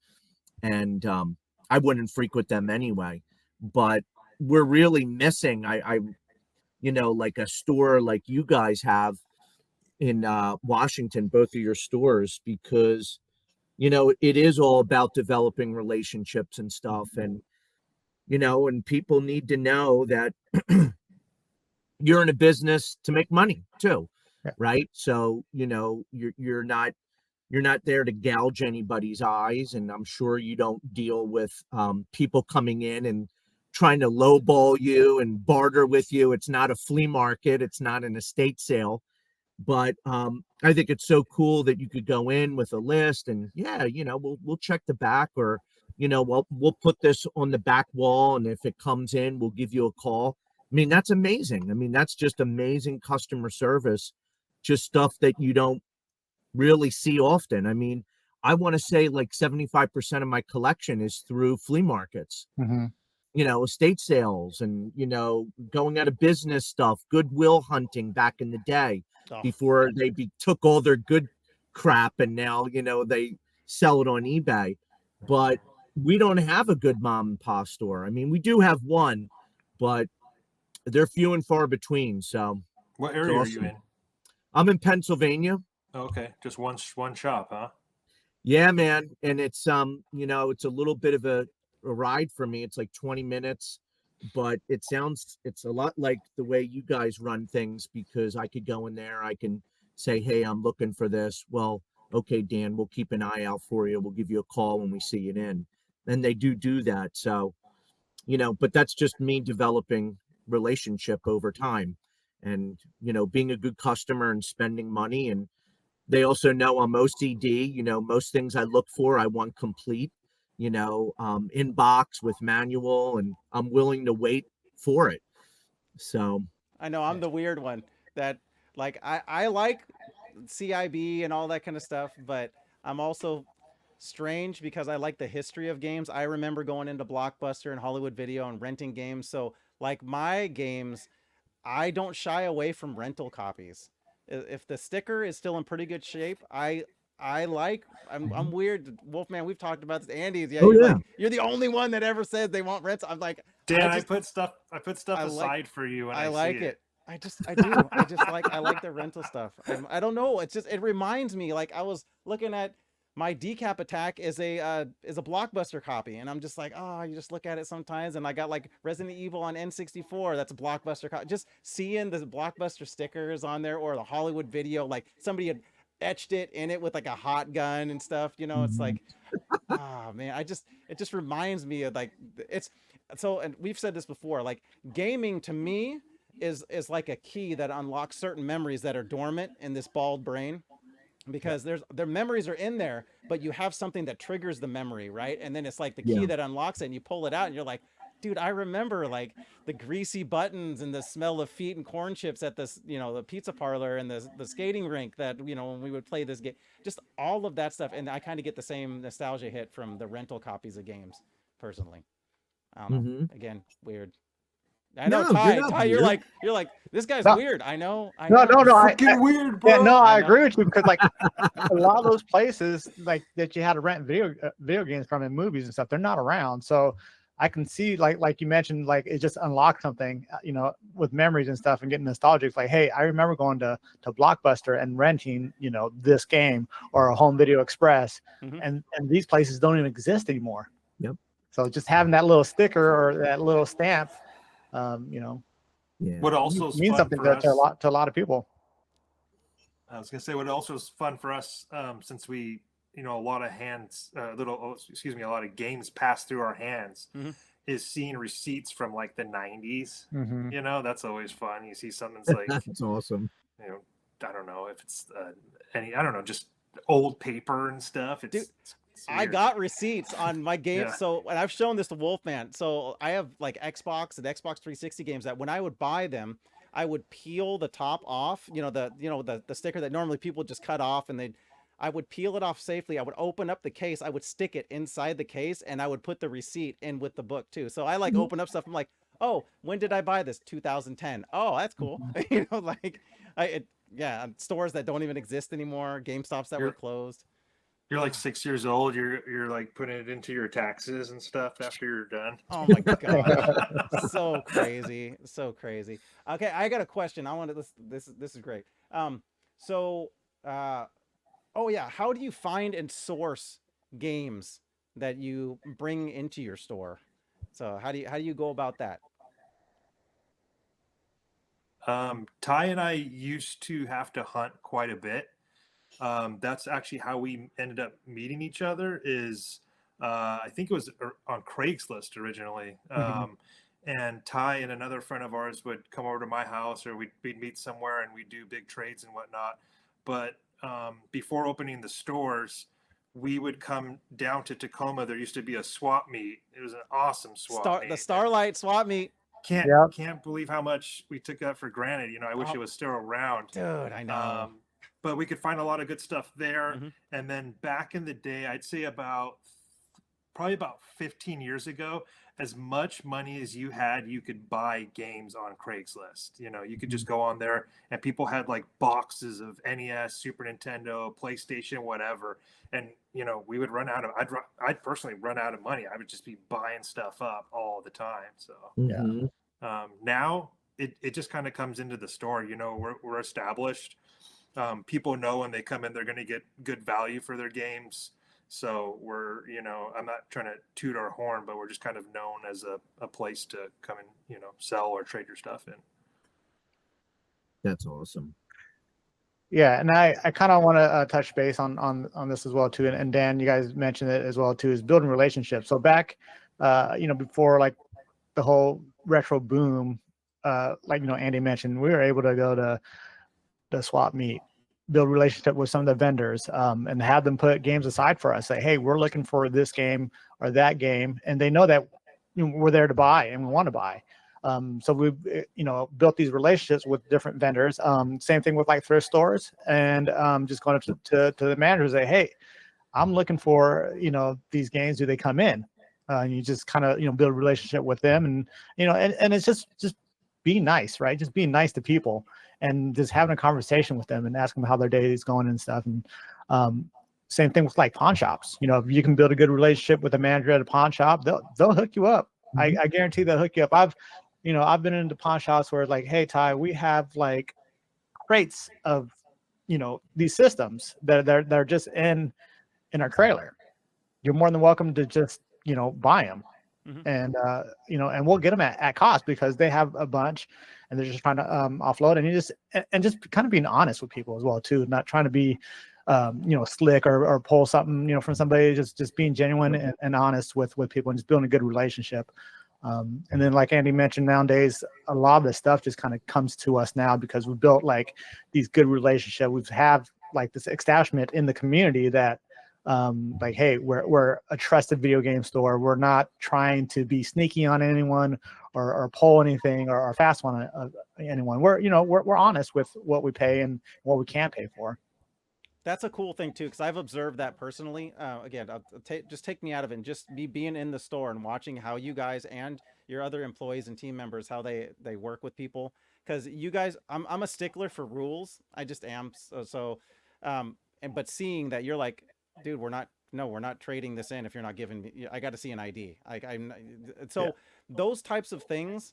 And I wouldn't frequent them anyway. But we're really missing, like a store like you guys have in Washington, both of your stores, because it is all about developing relationships and stuff. And and people need to know that you're in a business to make money too. Yeah. Right? So you're not there to gouge anybody's eyes, and I'm sure you don't deal with people coming in and trying to lowball you and barter with you. It's not a flea market, it's not an estate sale. But I think it's so cool that you could go in with a list and we'll check the back, or we'll put this on the back wall, and if it comes in, we'll give you a call. I mean, that's amazing. I mean, that's just amazing customer service, just stuff that you don't really see often. I mean, I want to say like 75% of my collection is through flea markets. Mm-hmm. Estate sales, and going out of business stuff, Goodwill hunting back in the day. Before they took all their good crap, and now they sell it on eBay. But we don't have a good mom and pop store. I mean, we do have one, but they're few and far between. So what area are you in? I'm in Pennsylvania. Okay, just one shop, huh? Yeah, man. And it's it's a little bit of a ride for me. It's like 20 minutes, but it's a lot like the way you guys run things because I could go in there, I can say, "Hey, I'm looking for this." Well, okay, Dan, we'll keep an eye out for you. We'll give you a call when we see it in. And they do that. So, but that's just me developing relationship over time and, being a good customer and spending money. And they also know I'm OCD. Most things I look for, I want complete, in box with manual, and I'm willing to wait for it. So, I know I'm the weird one that like I like CIB and all that kind of stuff, but I'm also strange because I like the history of games. I remember going into Blockbuster and Hollywood Video and renting games. So like my games, I don't shy away from rental copies. If the sticker is still in pretty good shape, I like I'm Mhm. weird. Wolfman, we've talked about this. Andy's, yeah, Oh you're yeah. like you're the only one that ever says they want rents. I'm like, I Dan, just I put stuff I like aside for you when I I see like it. it. I do. I like the rental stuff. I don't know. It's just it reminds me like I was looking at my decap attack is a blockbuster copy, and I'm just like, oh, you just look at it sometimes, and I got like Resident Evil on N64. That's a blockbuster copy. Just seeing the blockbuster stickers on there or the Hollywood Video, like somebody had etched it in it with like a hot gun and stuff. It's Mhm. like, ah, man, it just reminds me of like it's so, and we've said this before, like gaming to me is like a key that unlocks certain memories that are dormant in this bald brain Yeah. because their memories are in there, but you have something that triggers the memory, right? And then it's like the key Yeah. that unlocks it, and you pull it out, and you're like, dude, I remember like the greasy buttons and the smell of feet and corn chips at this, the pizza parlor and the skating rink that when we would play this game, just all of that stuff. And I kind of get the same nostalgia hit from the rental copies of games, personally. I don't know. Hmm. Again, weird. I know, No, you're Ty. not Ty, you're weird. like this guy's No, weird. I know. I no, know. no, You're no. freaking weird, Yeah, no, bro. I I know. agree with you because like a lot of those places like that you had to rent video games from in movies and stuff, they're not around. So I can see like you mentioned, like it just unlocks something, with memories and stuff and getting nostalgic. It's like, hey, I remember going to Blockbuster and renting, this game or a Home Video Express, Hmm. and these places don't even exist anymore. Yep. So just having that little sticker or that little stamp, Yeah. What also is means fun something for us, to a lot of people. I was gonna say, what also is fun for us, since we, a lot of a lot of games pass through our hands, Hmm. is seeing receipts from like the '90s. Mm-hmm. That's always fun. You see something's like, That's awesome. you know, I don't know if it's I don't know, just old paper and stuff. Dude, It's I weird. got receipts on my games. Yeah. So, and I've shown this to Wolfman. So I have like Xbox and Xbox 360 games that when I would buy them, I would peel the top off. The sticker that normally people just cut off, and I would peel it off safely. I would open up the case. I would stick it inside the case, and I would put the receipt in with the book too. So I like open up stuff. I'm like, oh, when did I buy this? 2010. Oh, that's cool. Mhm. Like yeah, stores that don't even exist anymore, GameStops that were You're closed. you're like 6 years old. You're like putting it into your taxes and stuff after you're done. Oh my gosh. So crazy. So crazy. Okay, I got a question. I want to this is great. So uh oh yeah, how do you find and source games that you bring into your store? So how do you go about that? Ty and I used to have to hunt quite a bit. That's actually how we ended up meeting each other. Is I think it was on Craigslist originally. And Ty and another friend of ours would come over to my house, or we'd meet somewhere and we'd do big trades and whatnot. But before opening the stores, we would come down to Tacoma. There used to be a swap meet. It was an awesome swap The meet, and Starlight Swap Meet. can't Yep. can't believe how much we took that for granted. I wish Oh, it was still around. dude, I know. But we could find a lot of good stuff there. Hmm. And then back in the day, I'd say probably about 15 years ago, as much money as you had, you could buy games on Craigslist. You could just go on there, and people had like boxes of NES, Super Nintendo, PlayStation, whatever. And we would I'd personally run out of money. I would just be buying stuff up all the time. So Mhm. now it just kind of comes into the store. We're established. People know when they come in, they're going to get good value for their games. So we're, I'm not trying to toot our horn, but we're just kind of known as a place to come and, sell or trade your stuff in. That's awesome. Yeah, and I kind of want to touch base on this as well too, and Dan, you guys mentioned it as well too, is building relationships. So back, before like the whole retro boom, like Andy mentioned, we were able to go to the swap meet, build relationship with some of the vendors, and have them put games aside for us. Say, hey, we're looking for this game or that game, and they know that we're there to buy and we want to buy. So we've built these relationships with different vendors. Same thing with like thrift stores, and just going up to the managers, say, hey, I'm looking for these games. Do they come in? And you just kind of build a relationship with them, and and it's just being nice, right? Just being nice to people and just having a conversation with them and asking them how their day is going and stuff. And same thing with like pawn shops. If you can build a good relationship with a manager at a pawn shop, they'll hook you up. Mhm. I guarantee they'll hook you up. I've been into pawn shops where it's like, hey, Ty, we have like crates of these systems that they're just in our trailer. You're more than welcome to just buy them. Mhm. And and we'll get them at cost because they have a bunch and they're just trying to offload. And you just kind of being honest with people as well too, not trying to be slick or pull something from somebody, just being genuine and honest with people and just building a good relationship. And then like Andy mentioned, nowadays a lot of this stuff just kind of comes to us now because we built like these good relationships. We've have like this establishment in the community that like, hey, we're a trusted video game store. We're not trying to be sneaky on anyone or pull anything or fast on anyone. We're honest with what we pay and what we can't pay for. That's a cool thing too, because I've observed that personally. Again, just take me out of it. And just me being in the store and watching how you guys and your other employees and team members how they work with people. Because you guys, I'm a stickler for rules. I just am. But seeing that you're like, dude, we're not trading this in if you're not giving me. I got to see an ID. Yeah. Those types of things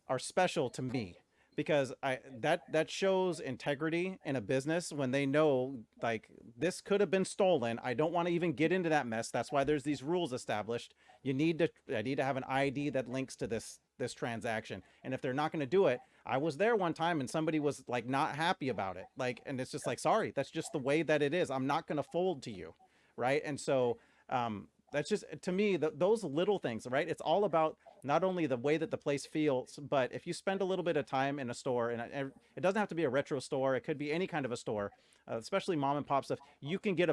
are special to me because that shows integrity in a business when they know like this could have been stolen. I don't want to even get into that mess. That's why there's these rules established. I need to have an ID that links to this transaction. And if they're not going to do it, I was there one time and somebody was like not happy about it. Like, and it's just like, sorry, that's just the way that it is. I'm not going to fold to you. Right. And so that's just to me those little things, right? It's all about not only the way that the place feels, but if you spend a little bit of time in a store, and it doesn't have to be a retro store, it could be any kind of a store, especially mom and pop stuff. You can get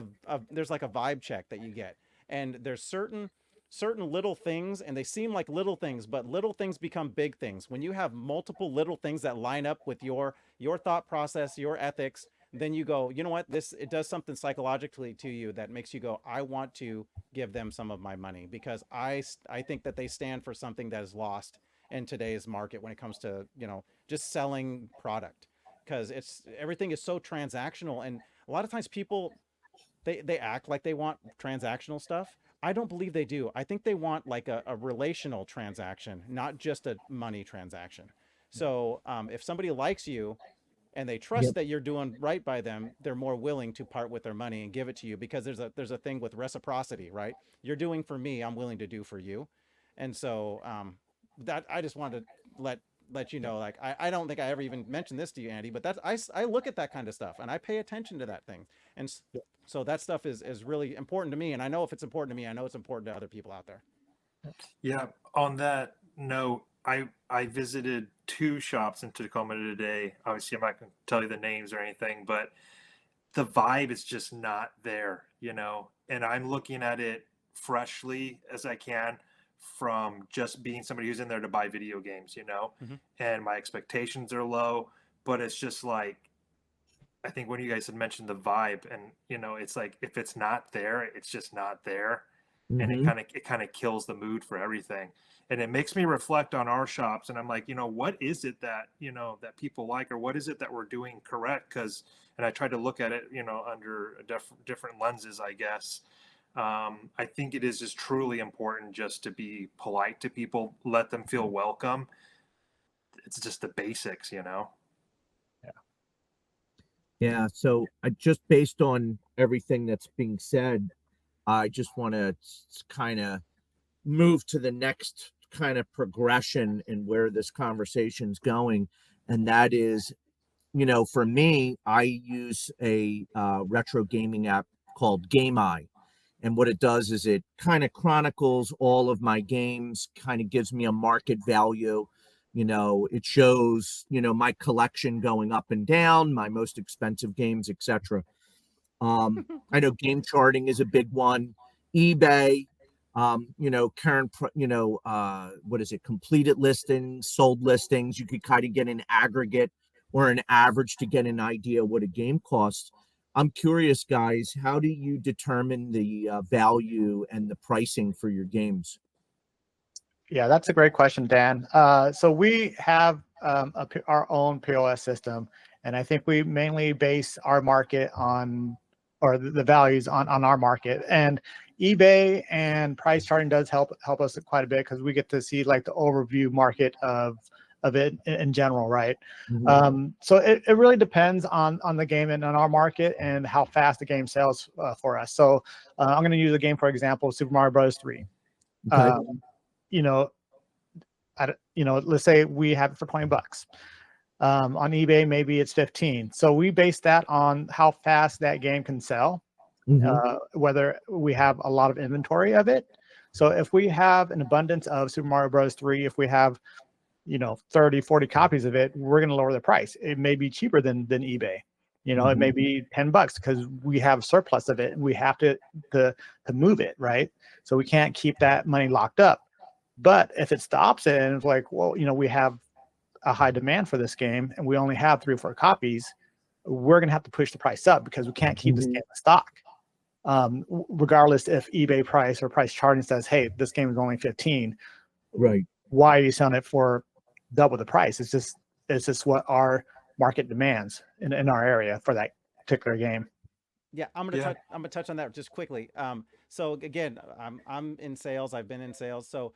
there's like a vibe check that you get, and there's certain little things, and they seem like little things, but little things become big things when you have multiple little things that line up with your thought process, your ethics. Then you go, you know what, this it does something psychologically to you that makes you go, I want to give them some of my money because I think that they stand for something that is lost in today's market when it comes to just selling product, because it's everything is so transactional. And a lot of times people they act like they want transactional stuff. I don't believe they do. I think they want like a relational transaction, not just a money transaction. So if somebody likes you and they trust Yep. that you're doing right by them, they're more willing to part with their money and give it to you because there's a thing with reciprocity, right? You're doing for me, I'm willing to do for you. And so that I just wanted to let you know, like I don't think I ever even mentioned this to you, Andy, but I look at that kind of stuff and I pay attention to that thing. And so that stuff is really important to me. And I know if it's important to me, I know it's important to other people out there. Yeah. On that note, I visited two shops in Tacoma today. Obviously, I'm not going to tell you the names or anything, but the vibe is just not there, and I'm looking at it freshly as I can from just being somebody who's in there to buy video games, Mhm. and my expectations are low, but it's just like, I think when you guys had mentioned the vibe and, it's like, if it's not there, it's just not there. And Mhm. it kind of kills the mood for everything. And it makes me reflect on our shops. And I'm like, what is it that, that people like, or what is it that we're doing correct? And I try to look at it, under different lenses, I guess. I think it is just truly important just to be polite to people, let them feel welcome. It's just the basics. Yeah. So just based on everything that's being said, I just want to kind of move to the next kind of progression in where this conversation's going. And that is, for me, I use a retro gaming app called Game Eye. And what it does is it kind of chronicles all of my games, kind of gives me a market value. It shows, my collection going up and down, my most expensive games, etc. I know game charting is a big one. eBay, current, what is it? Completed listings, sold listings. You could kind of get an aggregate or an average to get an idea what a game costs. I'm curious, guys, how do you determine the value and the pricing for your games? Yeah, that's a great question, Dan. So we have our own POS system, and I think we mainly base our market on, or the values on our market. And eBay and price charting does help us quite a bit, because we get to see like the overview market of it in general, right? So it really depends on the game and on our market and how fast the game sells for us. So I'm going to use a game for example, Super Mario Bros. 3. Okay. Let's say we have it for $20. On eBay, maybe it's 15. So we base that on how fast that game can sell, whether we have a lot of inventory of it. So if we have an abundance of Super Mario Bros. 3, if we have 30, 40 copies of it, we're going to lower the price. It may be cheaper than eBay. It may be $10 because we have surplus of it and we have to move it, right? So we can't keep that money locked up. But if it stops it and it's like, well, we have a high demand for this game and we only have 3 or 4 copies, we're going to have to push the price up because we can't keep this game in stock. Regardless if eBay price or price charting says, hey, this game is only 15. Right. Why are you selling it for double the price? It's just what our market demands in our area for that particular game. Yeah, I'm gonna touch on that just quickly. So again, I'm in sales. I've been in sales. So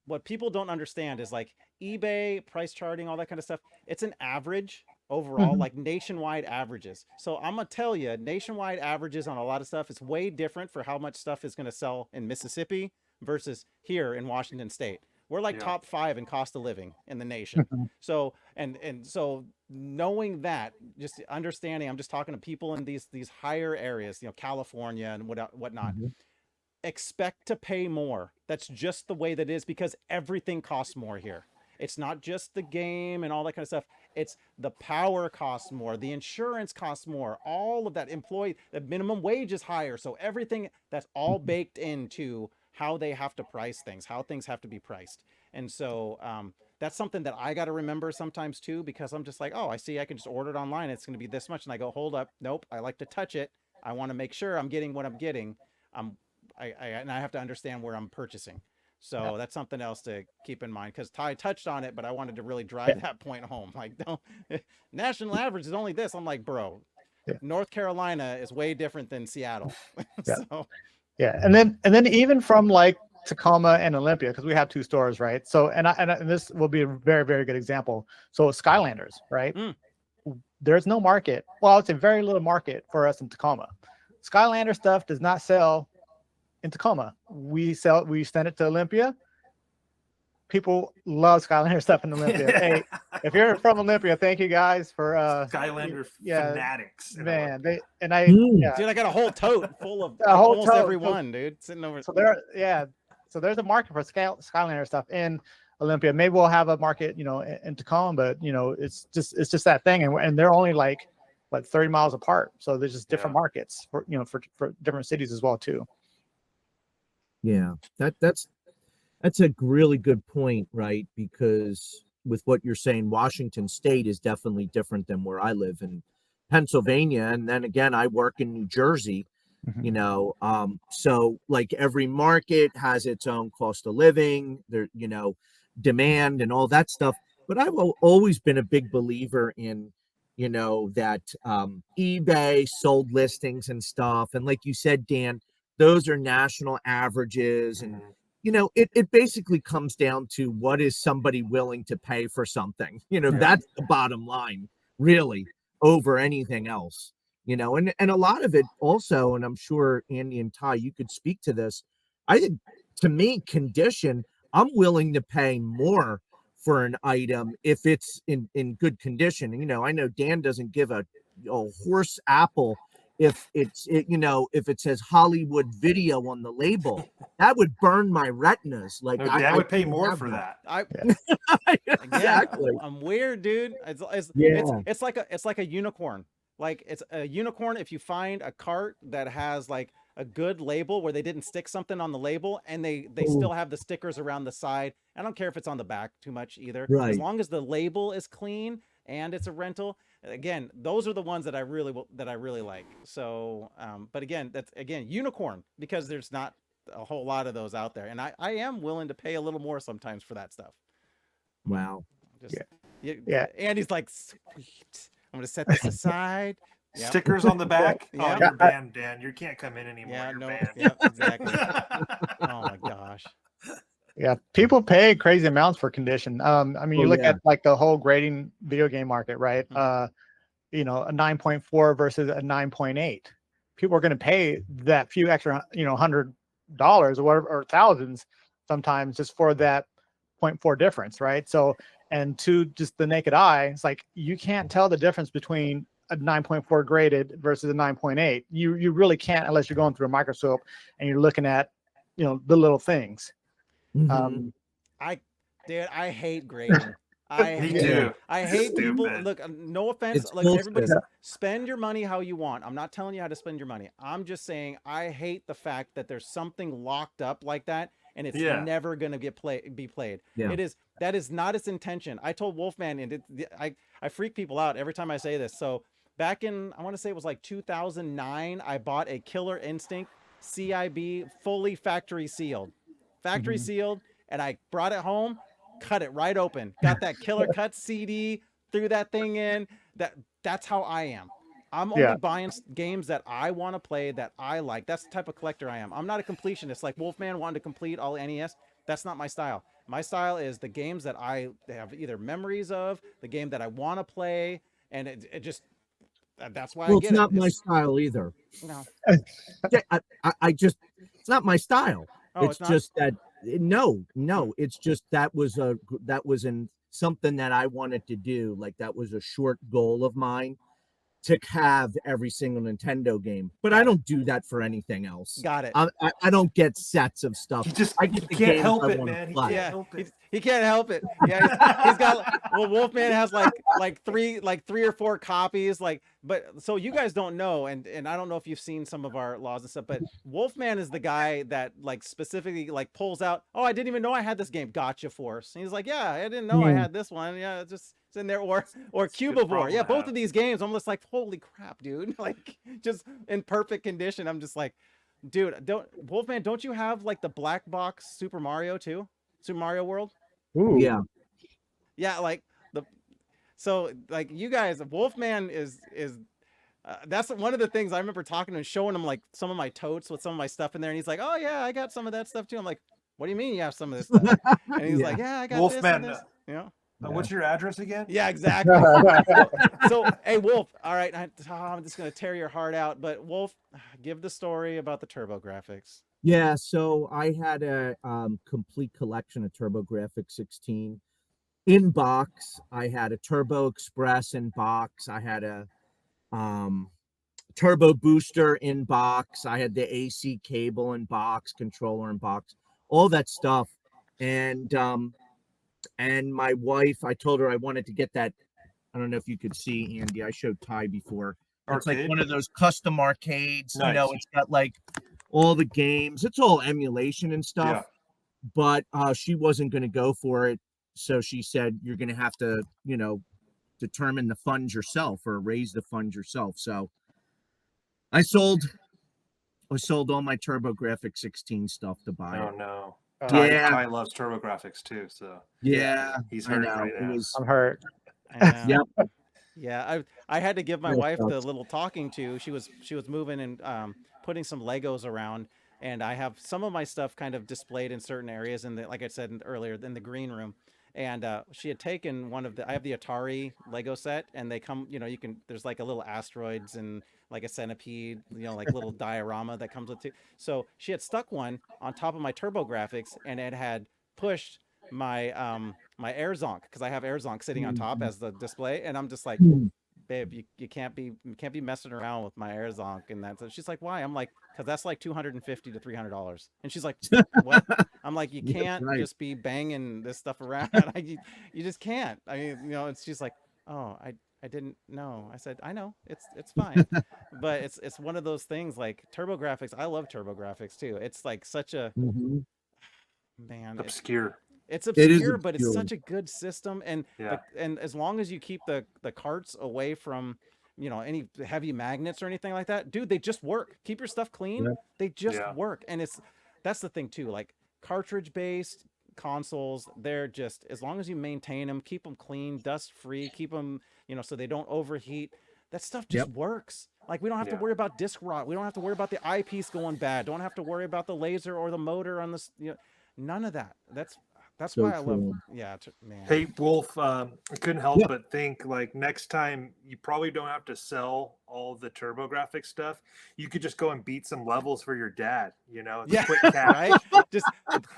what people don't understand is like eBay, price charting, all that kind of stuff. It's an average overall, like nationwide averages. So I'm gonna tell you, nationwide averages on a lot of stuff is way different for how much stuff is gonna sell in Mississippi versus here in Washington State. We're like top 5 in cost of living in the nation. So and so knowing that, just understanding, I'm just talking to people in these higher areas, California and whatnot. Expect to pay more. That's just the way that it is, because everything costs more here. It's not just the game and all that kind of stuff. It's the power costs more, the insurance costs more, all of that. The minimum wage is higher. So everything, that's all baked into how they have to price things, how things have to be priced. And so that's something that I got to remember sometimes too, because I'm just like, oh, I see I can just order it online. It's going to be this much. And I go, hold up. Nope. I like to touch it. I want to make sure I'm getting what I'm getting. And I have to understand where I'm purchasing. So that's something else to keep in mind, because Ty touched on it, but I wanted to really drive that point home. Like, no, national average is only this. I'm like, bro, North Carolina is way different than Seattle. And then even from like Tacoma and Olympia, because we have 2 stores, right? So and this will be a very, very good example. So Skylanders, right? There's no market. Well, it's a very little market for us in Tacoma. Skylander stuff does not sell in Tacoma. We send it to Olympia. People love Skylander stuff in Olympia. Hey, if you're from Olympia, thank you guys for Skylander fanatics. Man, dude, I got a whole tote full of almost every one, dude, sitting over. So there's a market for Skylander stuff in Olympia. Maybe we'll have a market, in Tacoma, but it's just that thing, and they're only like 30 miles apart. So there's just different markets for different cities as well too. Yeah, that's a really good point, right? Because with what you're saying, Washington State is definitely different than where I live in Pennsylvania, and then again, I work in New Jersey. So like every market has its own cost of living, there, demand and all that stuff. But I've always been a big believer in, that eBay sold listings and stuff, and like you said, Dan, those are national averages, and it basically comes down to what is somebody willing to pay for something. That's the bottom line, really, over anything else. you know, and a lot of it also, and I'm sure Andy and Ty, you could speak to this. I think, to me, condition, I'm willing to pay more for an item if it's in good condition. You know, I know Dan doesn't give a horse apple if if it says Hollywood Video on the label. That would burn my retinas. Like, No, Dad would pay couldn't more have for that. I again, Exactly. I'm weird, dude. Yeah. It's like a unicorn. Like, it's a unicorn if you find a cart that has like a good label where they didn't stick something on the label, and they Ooh. still have the stickers around the side. I don't care if it's on the back too much either. As Right. long as the label is clean and it's a rental. Again, those are the ones that I really like. So, but again, that's unicorn, because there's not a whole lot of those out there, and I am willing to pay a little more sometimes for that stuff. Wow. Just, Yeah. yeah. Andy's like, sweet. I'm gonna set this aside. Yep. Stickers on the back. Yeah. Oh, you're banned, Dan. You can't come in anymore. Yeah, You're no, banned. yeah, exactly. Oh my gosh. Yeah, people pay crazy amounts for condition. I mean, Oh, you look yeah. at like the whole grading video game market, right? Mhm. You know, a 9.4 versus a 9.8. People are going to pay that few extra, $100 or whatever, or thousands sometimes, just for that 0.4 difference, right? So, and to just the naked eye, it's like you can't tell the difference between a 9.4 graded versus a 9.8. You really can't, unless you're going through a microscope and you're looking at, the little things. Mhm. Dude, I hate grading. I Me hate too. I hate people. Stupid. Look, no offense. It's Look, bullshit. everybody, spend your money how you want. I'm not telling you how to spend your money. I'm just saying I hate the fact that there's something locked up like that, and it's Yeah. never gonna be played. Yeah. That is not its intention. I told Wolfman, and I freak people out every time I say this. So back in, I want to say it was like 2009, I bought a Killer Instinct CIB, fully factory sealed, Mhm. sealed, and I brought it home, cut it right open, got that Killer Cut CD, threw that thing in. That's how I am. I'm only Yeah. buying games that I want to play, that I like. That's the type of collector I am. I'm not a completionist like Wolfman wanted to complete all NES. That's not my style. My style is the games that I have either memories of, the game that I want to play, and it just, that's why I Well, it's get it. not my style either. No. Yeah, I just, it's not my style. Oh, It's it's not? just that no, it's just that was in something that I wanted to do. Like, that was a short goal of mine, to have every single Nintendo game. But I Got it. don't do that for anything else. Got it. I don't get sets of stuff. I He get the can't games help I it, want to man. He play. can't Yeah, help it. he can't help it. Yeah, he's got, well, Wolfman has like three or four copies. Like, but so you guys don't know, and I don't know if you've seen some of our laws and stuff, but Wolfman is the guy that like specifically like pulls out, oh, I didn't even know I had this game, Gotcha Force. And he's like, yeah, I didn't know I had this one. Yeah, it's in there. Or good Cubivore. problem Yeah, to both have. of these games, I'm just like, holy crap, dude. Like, just in perfect condition. I'm just like, dude, Wolfman, don't you have like the black box Super Mario too? Super Mario World? Ooh. Yeah. Yeah, like so like you guys, Wolfman is that's one of the things I remember talking to him, showing him like some of my totes with some of my stuff in there, and he's like, "Oh yeah, I got some of that stuff too." I'm like, "What do you mean you have some of this stuff?" And he's like, "Yeah, I got this and Wolfman, this." You know? what's your address again? Yeah, exactly. So, hey, Wolf. All right, I'm just gonna tear your heart out, but Wolf, give the story about the TurboGrafx. Yeah, so I had a complete collection of TurboGrafx 16 in box. I had a Turbo Express in box. I had a um Turbo Booster in box. I had the AC cable in box, controller in box, all that stuff. And my wife, I told her I wanted to get that. I don't know if you could see, Andy. I showed Ty before. It's like Arcade? one of those custom arcades. You know, Nice. it's got like all the games. It's all emulation and stuff. Yeah. But she wasn't going to go for it. So she said, you're going to have to, determine the funds yourself, or raise the funds yourself. So I sold all my TurboGrafx 16 stuff to buy Oh it. no. Yeah. Ty loves TurboGrafx too, so Yeah, he's I hurting know. right It now. was, I'm hurt. I know. yep. Yeah, I had to give my That wife the sucks. little talking to. She was moving and putting some Legos around, and I have some of my stuff kind of displayed in certain areas in the, like I said earlier, in the green room. And she had taken one of the, I have the Atari Lego set, and they come, you know, you can, there's like a little asteroids and like a centipede, you know, like little diorama that comes with it. So she had stuck one on top of my TurboGrafx, and it had pushed my my AirZonk, because I have AirZonk sitting on top as the display, and I'm just like, babe, you can't be messing around with my AirZonk. And that's, she's like, why? I'm like, because that's like $250 to $300. And she's like, what? I'm like, you Yes, can't right. just be banging this stuff around. You just can't. I mean, you know, it's, she's like, oh, I didn't know. I said, I know, it's fine. But it's one of those things, like TurboGrafx. I love TurboGrafx too. It's like such a, Mhm. man, Obscure. it's It is obscure, but it's obscure. such a good system. And Yeah. and as long as you keep the carts away from, you know, any heavy magnets or anything like that, dude, they just work. Keep your stuff clean. Yep. They just Yeah. work. And it's, that's the thing too. Like cartridge based consoles, they're just, as long as you maintain them, keep them clean, dust free, keep them, you know, so they don't overheat, that stuff just Yep. works. Like we don't have to Yeah. worry about disc rot. We don't have to worry about the eyepiece going bad. Don't have to worry about the laser or the motor on this, you know, none of that. That's So why I love, true. yeah, man. Hey Wolf, I couldn't help Yeah. but think, like, next time you probably don't have to sell all the TurboGrafx stuff. You could just go and beat some levels for your dad. You know, it's Yeah, a quick cash. right. Just,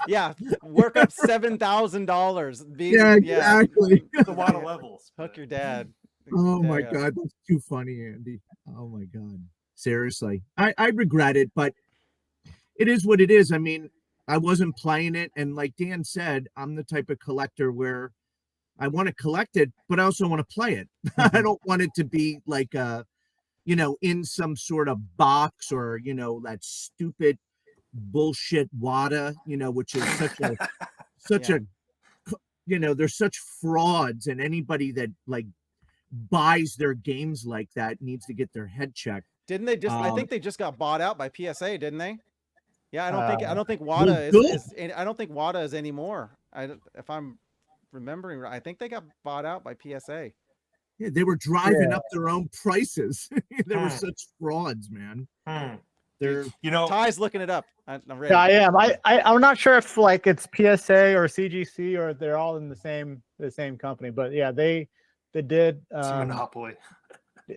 yeah, work up $7,000. Yeah, exactly. It's a lot of levels. Hook but- your dad. Oh my Yeah. God, that's too funny, Andy. Oh my God. Seriously. I regret it, but it is what it is. I mean, I wasn't playing it, and like Dan said, I'm the type of collector where I want to collect it, but I also want to play it. I don't want it to be like you know, in some sort of box, or, you know, that stupid bullshit WADA, you know, which is such Yeah. a, you know, they're such frauds, and anybody that like buys their games like that needs to get their head checked. Didn't they just, I Um, think they just got bought out by PSA, didn't they? Yeah, I don't think Well, WADA good. is I don't think WADA is anymore. If I'm remembering right, I think they got bought out by PSA. Yeah, they were driving Yeah. up their own prices. They were Hmm. such frauds, man. Hmm. They're You know, Ty's looking it up. I'm ready. Yeah, I am. I'm not sure if like it's PSA or CGC or they're all in the same company, but yeah, they did. it's a monopoly.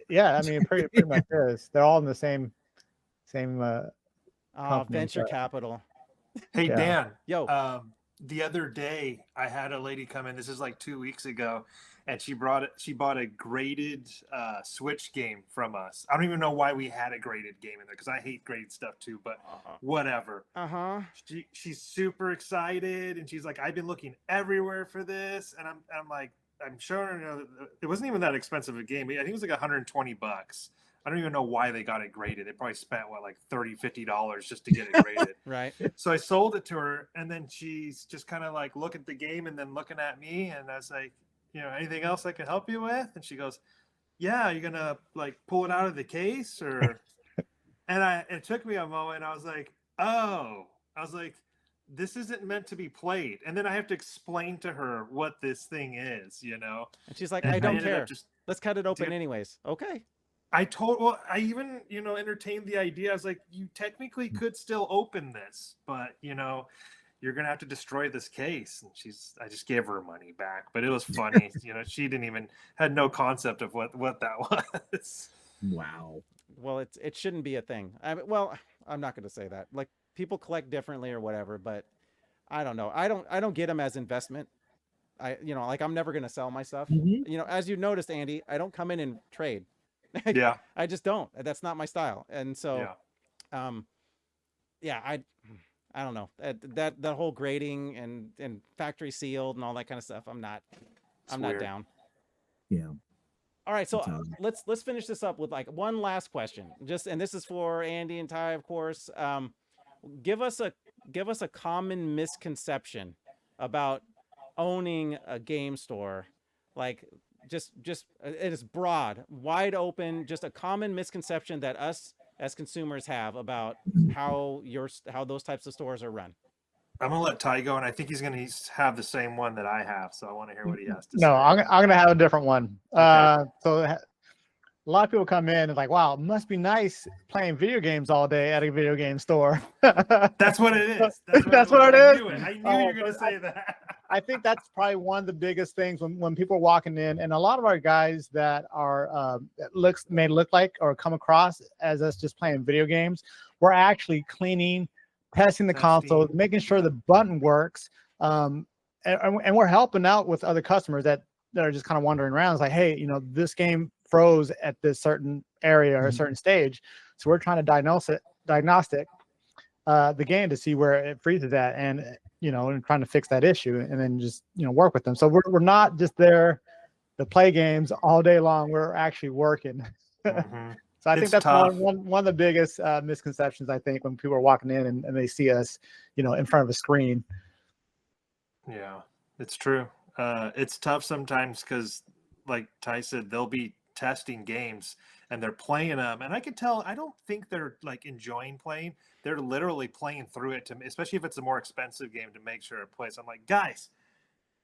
Yeah, I mean, pretty much is. They're all in the same. company, Venture but- capital. Hey Yeah. Dan, Yo. the other day I had a lady come in. This is like 2 weeks ago, and she bought a graded Switch game from us. I don't even know why we had a graded game in there, because I hate graded stuff too. But whatever. Uh-huh. She's super excited, and she's like, I've been looking everywhere for this, and I'm like, I'm showing her, you know, it wasn't even that expensive a game. I think it was like $120. I don't even know why they got it graded. They probably spent what, like $30-$50 just to get it graded. Right. So I sold it to her, and then she's just kind of like looking at the game and then looking at me, and I was like, you know, anything else I can help you with? And she goes, yeah, you're gonna like pull it out of the case, or and it took me a moment. I was like, oh, I was like, this isn't meant to be played. And then I have to explain to her what this thing is, you know. And she's like, And I don't ended up care. just Let's cut it open Dude. anyways. Okay. well, I even, you know, entertained the idea. I was like, you technically could still open this, but, you know, you're going to have to destroy this case. And I just gave her money back, but it was funny. You know, she had no concept of what that was. wow. Well, it shouldn't be a thing. Well, I'm not going to say that. Like, people collect differently or whatever, but I don't know. I don't get them as investment. You know, like, I'm never going to sell my stuff. Mhm. You know, as you noticed, Andy, I don't come in and trade. Yeah. I just don't. That's not my style. And so, Yeah. I don't know, that whole grading and factory sealed and all that kind of stuff. I'm not weird. down. Yeah. All right, so It's odd. let's finish this up with like one last question. And this is for Andy and Ty, of course. Give us a common misconception about owning a game store. Like, just it is broad, wide open, just a common misconception that us as consumers have about how those types of stores are run. I'm going to let Ty go, and I think he's going to have the same one that I have. So I want to hear what he has to No, say. I'm gonna have a different one. Okay. So a lot of people come in and like, wow, it must be nice playing video games all day at a video game store. That's what it is. That's what it I is? knew it. I knew Oh, you were going to but say that. I think that's probably one of the biggest things when people are walking in, and a lot of our guys that are that may look like or come across as us just playing video games, we're actually cleaning, testing the console, making sure the button works, and we're helping out with other customers that are just kind of wandering around. It's like, hey, this game froze at this certain area or a certain stage, so we're trying to diagnostic the game to see where it freezes at, and and trying to fix that issue, and then just work with them. So we're not just there to play games all day long. We're actually working. Mm-hmm. So I think It's that's tough. one of the biggest misconceptions, I think, when people are walking in and they see us in front of a screen. Yeah, it's true. It's tough sometimes because, like Ty said, they'll be testing games and they're playing them, and I can tell. I don't think they're like enjoying playing. They're literally playing through it especially if it's a more expensive game, to make sure it plays. I'm like, guys,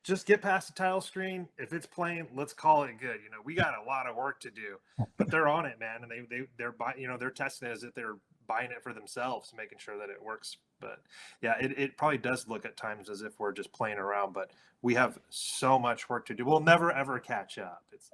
just get past the title screen. If it's playing, let's call it good. We got a lot of work to do, but they're on it, man, and they're testing it as if they're buying it for themselves, making sure that it works. But yeah, it probably does look at times as if we're just playing around, but we have so much work to do. We'll never ever catch up. It's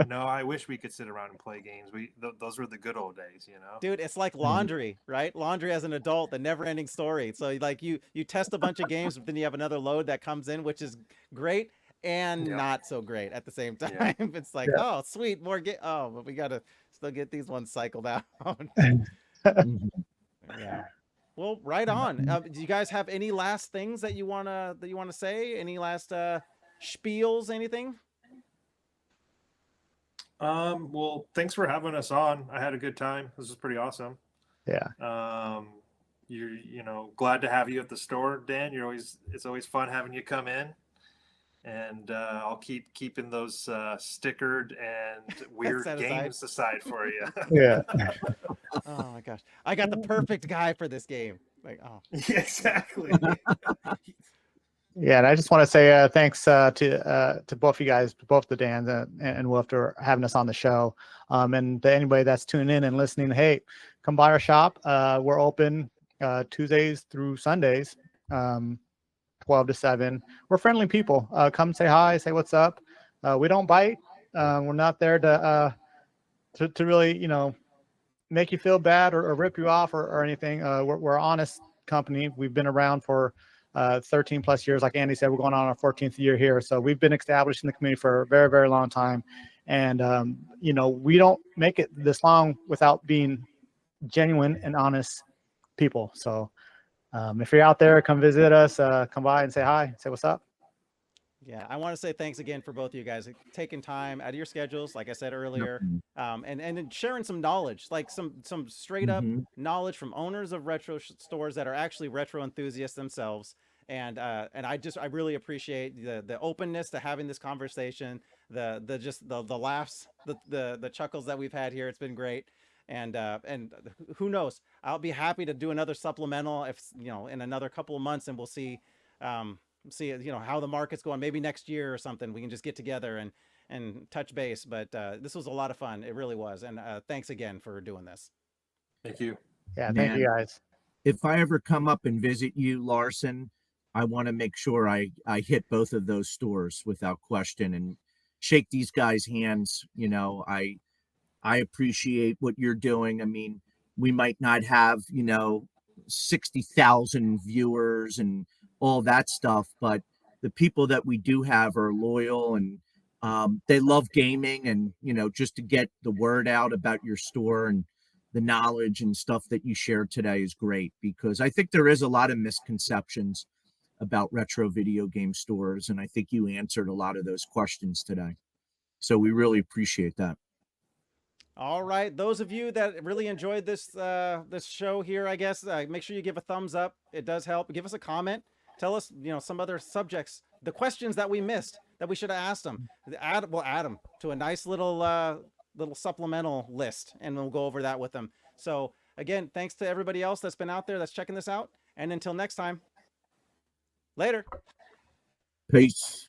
no, I wish we could sit around and play games. Those were the good old days, Dude, it's like laundry, right? Laundry as an adult, the never-ending story. So like you test a bunch of games, but then you have another load that comes in, which is great and Yeah. not so great at the same time. Yeah. It's like, oh, sweet, more but we gotta still get these ones cycled out. Yeah. Well, right on. Do you guys have any last things that you wanna say? Any last spiels? Anything? Well, thanks for having us on. I had a good time. This was pretty awesome. Yeah. Glad to have you at the store, Dan. It's always fun having you come in, and I'll keep keeping those stickered and weird games aside for you. Yeah. Oh my gosh, I got the perfect guy for this game. Like, oh, yeah, exactly. Yeah, and I just want to say thanks to both you guys, both the Dans and Wolf, for having us on the show. And to anybody that's tuning in and listening, hey, come by our shop. We're open Tuesdays through Sundays, 12 to 7. We're friendly people. Come say hi, say what's up. We don't bite. We're not there to really, make you feel bad or rip you off or anything. We're an honest company. We've been around for 13 plus years. Like Andy said, we're going on our 14th year here. So we've been established in the community for a very, very long time. And, we don't make it this long without being genuine and honest people. So if you're out there, come visit us, come by and say hi, say what's up. Yeah, I want to say thanks again for both of you guys taking time out of your schedules, like I said earlier, and sharing some knowledge, like some straight up knowledge from owners of retro stores that are actually retro enthusiasts themselves. And I really appreciate the openness to having this conversation, the laughs, the chuckles that we've had here. It's been great. And who knows? I'll be happy to do another supplemental if in another couple of months, and we'll see how the market's going. Maybe next year or something, we can just get together and touch base. But this was a lot of fun. It really was. And thanks again for doing this. Thank you. Yeah, thank you guys. If I ever come up and visit you, Larson, I want to make sure I hit both of those stores without question and shake these guys' hands. I appreciate what you're doing. I mean, we might not have 60,000 viewers and all that stuff, but the people that we do have are loyal, and they love gaming, and just to get the word out about your store and the knowledge and stuff that you shared today is great, because I think there is a lot of misconceptions about retro video game stores, and I think you answered a lot of those questions today, so we really appreciate that. All right, those of you that really enjoyed this show here, I guess make sure you give a thumbs up. It does help. Give us a comment. Tell us, some other subjects, the questions that we missed that we should have asked them. We'll add them to a nice little supplemental list, and we'll go over that with them. So again, thanks to everybody else that's been out there that's checking this out. And until next time, later. Peace.